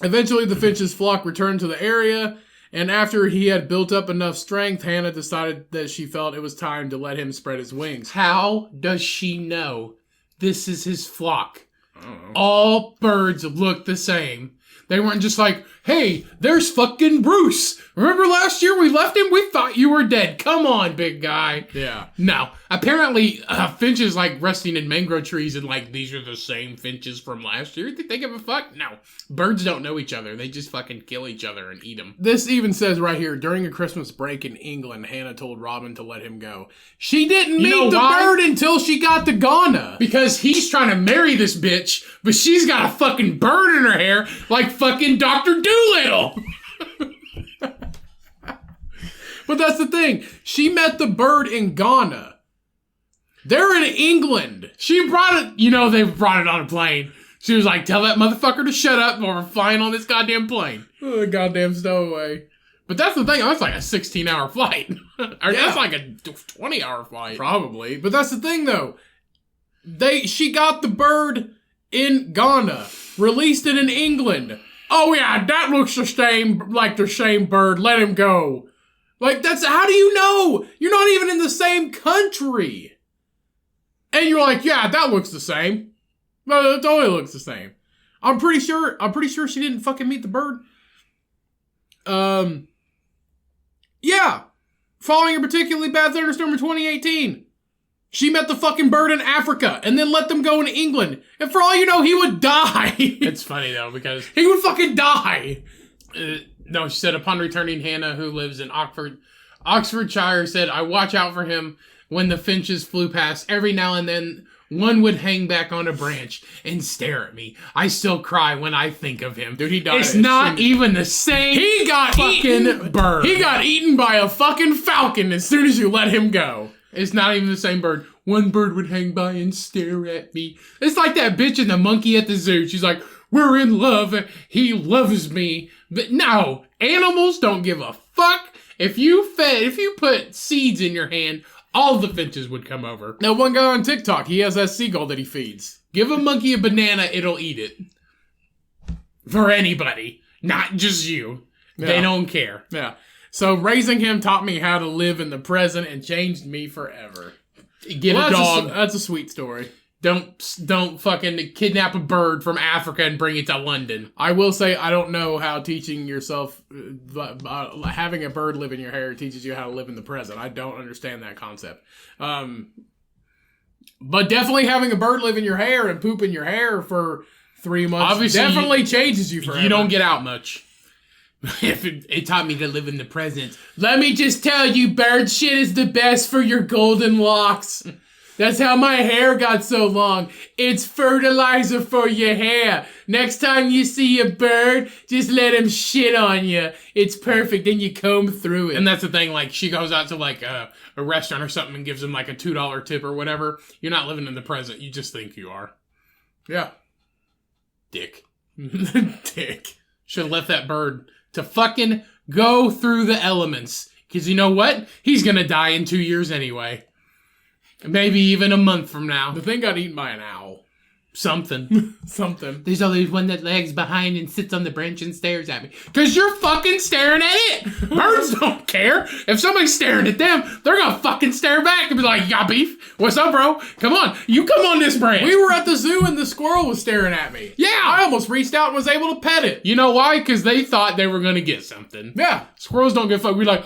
B: Eventually, the finch's flock returned to the area, and after he had built up enough strength, Hannah decided that she felt it was time to let him spread his wings.
A: How does she know this is his flock?
B: I don't know.
A: All birds look the same. They weren't just like, hey, there's fucking Bruce. Remember last year we left him? We thought you were dead. Come on, big guy.
B: Yeah.
A: No. Apparently, finches like resting in mangrove trees and like, these are the same finches from last year. You think they give a fuck? No. Birds don't know each other. They just fucking kill each other and eat them.
B: This even says right here, during a Christmas break in England, Hannah told Robin to let him go. She didn't meet the bird until she got to Ghana.
A: Because he's trying to marry this bitch, but she's got a fucking bird in her hair like fucking Dr. Doolittle.
B: But that's the thing. She met the bird in Ghana. They're in England.
A: She brought it, they brought it on a plane. She was like, tell that motherfucker to shut up or we're flying on this goddamn plane.
B: Oh, goddamn stowaway.
A: But that's the thing, that's like a 16-hour flight. That's like a 20-hour flight.
B: Probably. But that's the thing, though. She got the bird in Ghana, released it in England. Oh, yeah, that looks the same bird. Let him go. How do you know? You're not even in the same country. And you're like, yeah, that looks the same. No, it totally looks the same. I'm pretty sure she didn't fucking meet the bird. Yeah. Following a particularly bad thunderstorm in 2018. She met the fucking bird in Africa and then let them go in England. And for all you know, he would die.
A: It's funny, though, because
B: he would fucking die.
A: No, she said, upon returning, Hannah, who lives in Oxfordshire, said, I watch out for him when the finches flew past. Every now and then,
C: One would hang back on a branch and stare at me. I still cry when I think of him.
B: Dude, he died.
C: It's not even the same.
B: He got
C: fucking bird.
B: He got eaten by a fucking falcon as soon as you let him go.
C: It's not even the same bird. One bird would hang by and stare at me. It's like that bitch and the monkey at the zoo. She's like, we're in love. He loves me. But no, animals don't give a fuck. If you put seeds in your hand, all the finches would come over.
B: Now, one guy on TikTok, he has that seagull that he feeds.
C: Give a monkey a banana, it'll eat it. For anybody. Not just you.
B: Yeah.
C: They don't care.
B: Yeah. So raising him taught me how to live in the present and changed me forever.
C: Get a dog.
B: That's a sweet story.
C: Don't fucking kidnap a bird from Africa and bring it to London.
B: I will say I don't know how teaching yourself, having a bird live in your hair teaches you how to live in the present. I don't understand that concept. But definitely having a bird live in your hair and poop in your hair for 3 months
C: Obviously,
B: definitely changes you forever.
C: You don't get out much. It taught me to live in the present. Let me just tell you, bird shit is the best for your golden locks. That's how my hair got so long. It's fertilizer for your hair. Next time you see a bird, just let him shit on you. It's perfect. Then you comb through it. And that's the thing, like, she goes out to, like, a restaurant or something and gives him, like, a $2 tip or whatever. You're not living in the present. You just think you are.
B: Yeah.
C: Dick.
B: Dick.
C: Should have left that bird to fucking go through the elements. Because you know what? He's gonna die in 2 years anyway. Maybe even a month from now.
B: The thing got eaten by an owl.
C: Something.
B: Something.
C: There's always one that lags behind and sits on the branch and stares at me. Because you're fucking staring at it. Birds don't care. If somebody's staring at them, they're going to fucking stare back and be like, you got beef? What's up, bro? Come on. You come on this branch.
B: We were at the zoo and the squirrel was staring at me.
C: Yeah.
B: I almost reached out and was able to pet it.
C: You know why? Because they thought they were going to get something.
B: Yeah.
C: Squirrels don't give a fuck. We're like,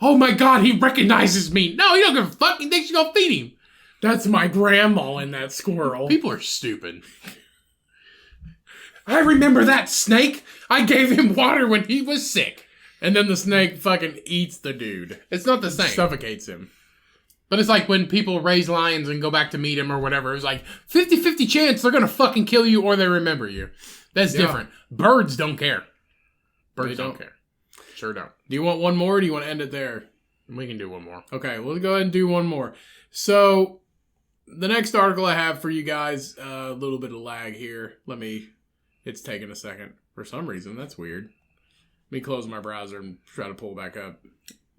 C: oh my God, he recognizes me. No, he don't give a fuck. He thinks you're going to feed him.
B: That's my grandma and that squirrel.
C: People are stupid. I remember that snake. I gave him water when he was sick.
B: And then the snake fucking eats the dude.
C: It's not the same.
B: Suffocates him.
C: But it's like when people raise lions and go back to meet him or whatever. It's like 50-50 chance they're going to fucking kill you or they remember you. That's different. Birds don't care. Birds don't care. Sure don't.
B: Do you want one more or do you want to end it there?
C: We can do one more.
B: Okay, we'll go ahead and do one more. So, the next article I have for you guys, a little bit of lag here. It's taking a second. For some reason, that's weird. Let me close my browser and try to pull back up.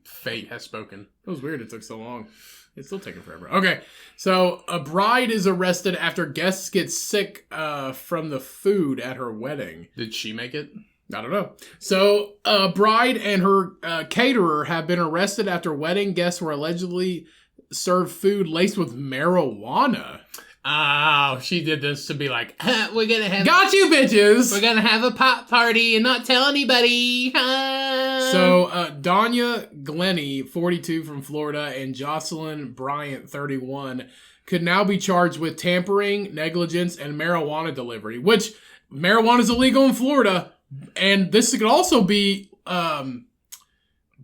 C: Fate has spoken.
B: It was weird it took so long. It's still taking forever. Okay, so a bride is arrested after guests get sick from the food at her wedding.
C: Did she make it?
B: I don't know. So, a bride and her caterer have been arrested after wedding guests were allegedly served food laced with marijuana.
C: Oh, she did this to be like, we're gonna have...
B: Got you, bitches!
C: We're gonna have a pop party and not tell anybody.
B: So, Danya Glenny, 42 from Florida, and Jocelyn Bryant, 31, could now be charged with tampering, negligence, and marijuana delivery, which marijuana is illegal in Florida, and this could also be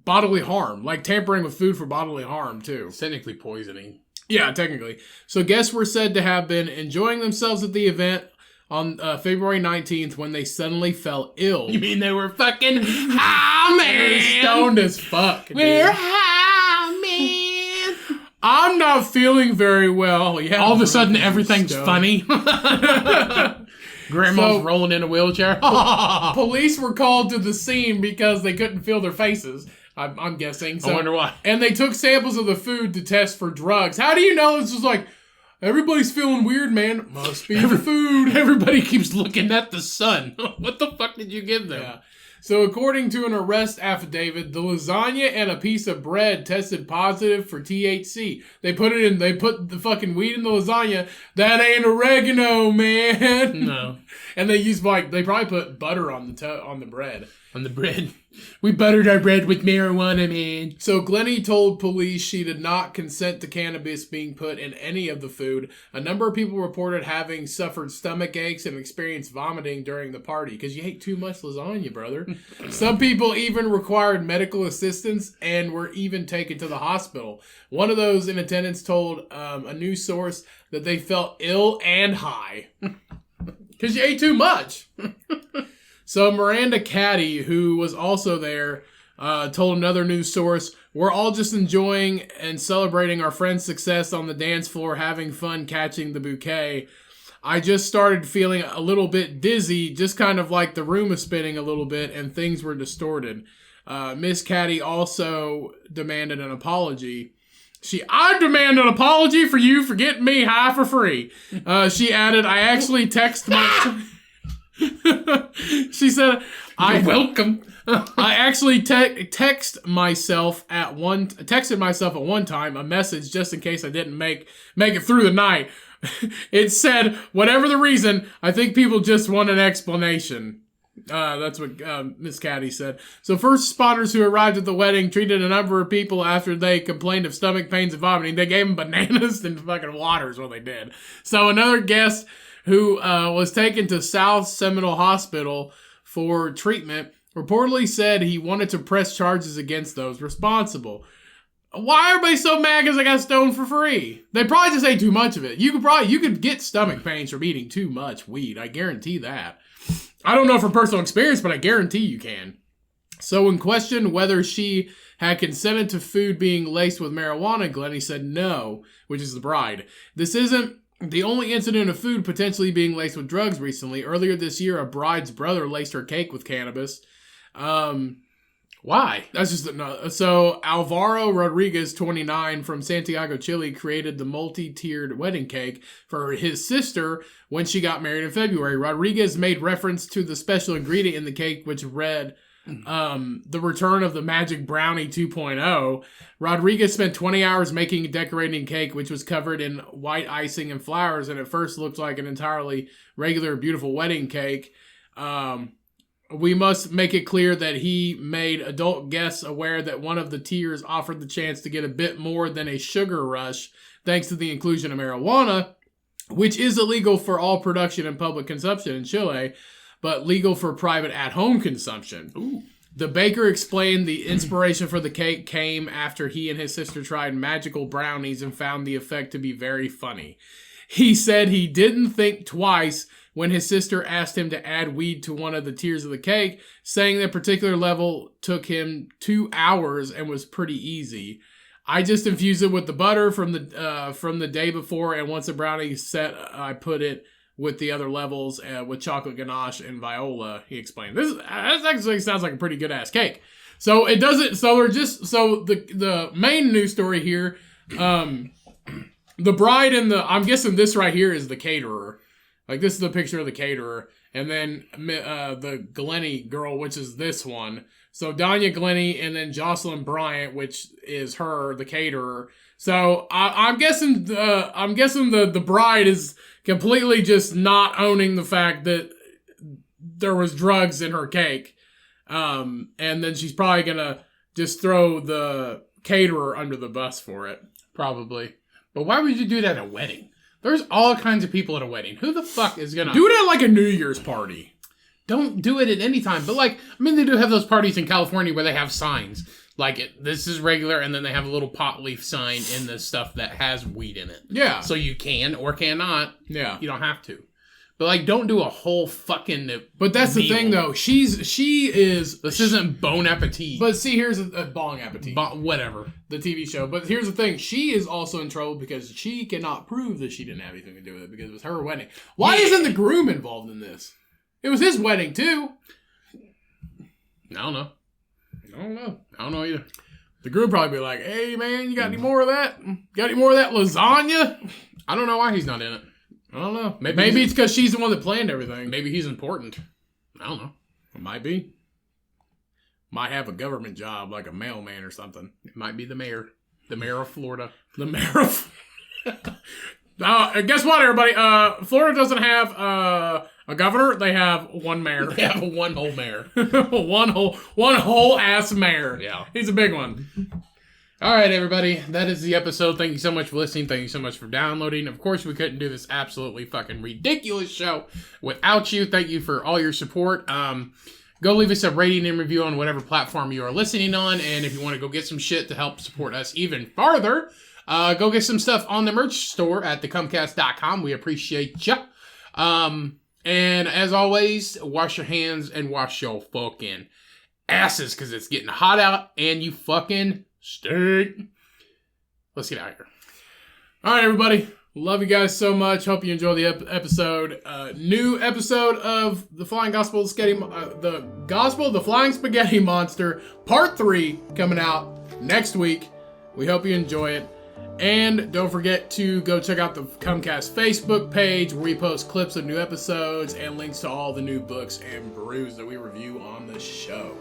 B: bodily harm, like tampering with food for bodily harm, too.
C: It's technically poisoning.
B: Yeah, technically. So guests were said to have been enjoying themselves at the event on February 19th when they suddenly fell ill.
C: You mean they were fucking high, man?
B: Stoned as fuck, dude.
C: We're high, man.
B: I'm not feeling very well. Yeah,
C: all of a sudden, everything's
B: stoned.
C: funny. Grandma's rolling in a wheelchair.
B: Police were called to the scene because they couldn't feel their faces. I'm guessing. So,
C: I wonder why.
B: And they took samples of the food to test for drugs. How do you know? It's just like, everybody's feeling weird, man. Must be the food.
C: Everybody keeps looking at the sun. What the fuck did you give them?
B: Yeah. So according to an arrest affidavit, the lasagna and a piece of bread tested positive for THC. They put the fucking weed in the lasagna. That ain't oregano, man.
C: No.
B: And they use they probably put butter on the bread.
C: On the bread. We buttered our bread with marijuana, man.
B: So Glennie told police she did not consent to cannabis being put in any of the food. A number of people reported having suffered stomach aches and experienced vomiting during the party because you ate too much lasagna, brother. Some people even required medical assistance and were even taken to the hospital. One of those in attendance told a news source that they felt ill and high because you ate too much. So Miranda Caddy, who was also there, told another news source, "We're all just enjoying and celebrating our friend's success on the dance floor, having fun catching the bouquet. I just started feeling a little bit dizzy, just kind of like the room was spinning a little bit and things were distorted." Miss Caddy also demanded an apology. I demand an apology for you for getting me high for free. She added, "I actually text my..." She said,
C: You're welcome.
B: I actually texted myself at one time a message just in case I didn't make it through the night. It said, whatever the reason, I think people just want an explanation. That's what Miss Caddy said. So first responders who arrived at the wedding treated a number of people after they complained of stomach pains and vomiting. They gave them bananas and fucking water is what they did. So another guest who was taken to South Seminole Hospital for treatment, reportedly said he wanted to press charges against those responsible. Why are everybody so mad because they got stoned for free? They probably just ate too much of it. You could get stomach pains from eating too much weed. I guarantee that. I don't know from personal experience, but I guarantee you can. So when questioned whether she had consented to food being laced with marijuana, Glennie said no, which is the bride. This isn't the only incident of food potentially being laced with drugs recently. Earlier this year, a bride's brother laced her cake with cannabis.
C: Why?
B: That's just so Alvaro Rodriguez, 29, from Santiago, Chile, created the multi-tiered wedding cake for his sister when she got married in February. Rodriguez made reference to the special ingredient in the cake, which read, the return of the magic brownie 2.0. Rodriguez spent 20 hours making and decorating cake, which was covered in white icing and flowers, and at first looked like an entirely regular, beautiful wedding cake. We must make it clear that he made adult guests aware that one of the tiers offered the chance to get a bit more than a sugar rush thanks to the inclusion of marijuana, which is illegal for all production and public consumption in Chile, but legal for private at-home consumption.
C: Ooh.
B: The baker explained the inspiration for the cake came after he and his sister tried magical brownies and found the effect to be very funny. He said he didn't think twice when his sister asked him to add weed to one of the tiers of the cake, saying that particular level took him 2 hours and was pretty easy. I just infused it with the butter from the day before, and once the brownie set, I put it with the other levels with chocolate ganache and viola, he explained. This actually sounds like a pretty good ass cake. So it doesn't, the main news story here, the bride and I'm guessing this right here is the caterer. Like, this is the picture of the caterer. And then the Glennie girl, which is this one. So Danya Glennie and then Jocelyn Bryant, which is her, the caterer. So I'm guessing the bride is completely just not owning the fact that there was drugs in her cake. And then she's probably going to just throw the caterer under the bus for it.
C: Probably. But why would you do that at a wedding? There's all kinds of people at a wedding. Who the fuck is gonna
B: do it at like a New Year's party?
C: Don't do it at any time. But like, I mean, they do have those parties in California where they have signs. Like, this is regular, and then they have a little pot leaf sign in the stuff that has weed in it.
B: Yeah.
C: So you can or cannot.
B: Yeah.
C: You don't have to. But like, don't do a whole fucking
B: But that's
C: meal.
B: the thing, though. She is...
C: This isn't Bon Appetit.
B: But see, here's a Bong Appetit.
C: Whatever.
B: The TV show. But here's the thing. She is also in trouble because she cannot prove that she didn't have anything to do with it because it was her wedding. Why isn't the groom involved in this? It was his wedding, too.
C: I don't know. I don't know either.
B: The groom probably be like, hey, man, you got any more of that? Got any more of that lasagna?
C: I don't know why he's not in it.
B: I don't know. Maybe it's because she's the one that planned everything.
C: Maybe he's important. I don't know.
B: It might be. Might have a government job, like a mailman or something.
C: It might be the mayor. The mayor of Florida.
B: The mayor of... Guess what, everybody? Florida doesn't have a governor. They have one mayor.
C: They have a one whole mayor.
B: one whole ass mayor.
C: Yeah.
B: He's a big one.
C: All right, everybody. That is the episode. Thank you so much for listening. Thank you so much for downloading. Of course, we couldn't do this absolutely fucking ridiculous show without you. Thank you for all your support. Go leave us a rating and review on whatever platform you are listening on. And if you want to go get some shit to help support us even farther, go get some stuff on the merch store at thecummcast.com. We appreciate ya. And as always, wash your hands and wash your fucking asses because it's getting hot out and you fucking stink. Let's get out of here.
B: All right, everybody. Love you guys so much. Hope you enjoy the episode. New episode of the Flying Gospel of the Flying Spaghetti Monster, Part 3, coming out next week. We hope you enjoy it. And don't forget to go check out the Cummcast Facebook page where we post clips of new episodes and links to all the new books and brews that we review on the show.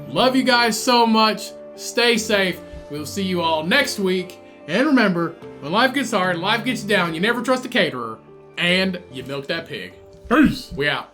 B: Love you guys so much. Stay safe. We'll see you all next week. And remember, when life gets hard and life gets you down, you never trust a caterer. And you milk that pig.
C: Peace.
B: We out.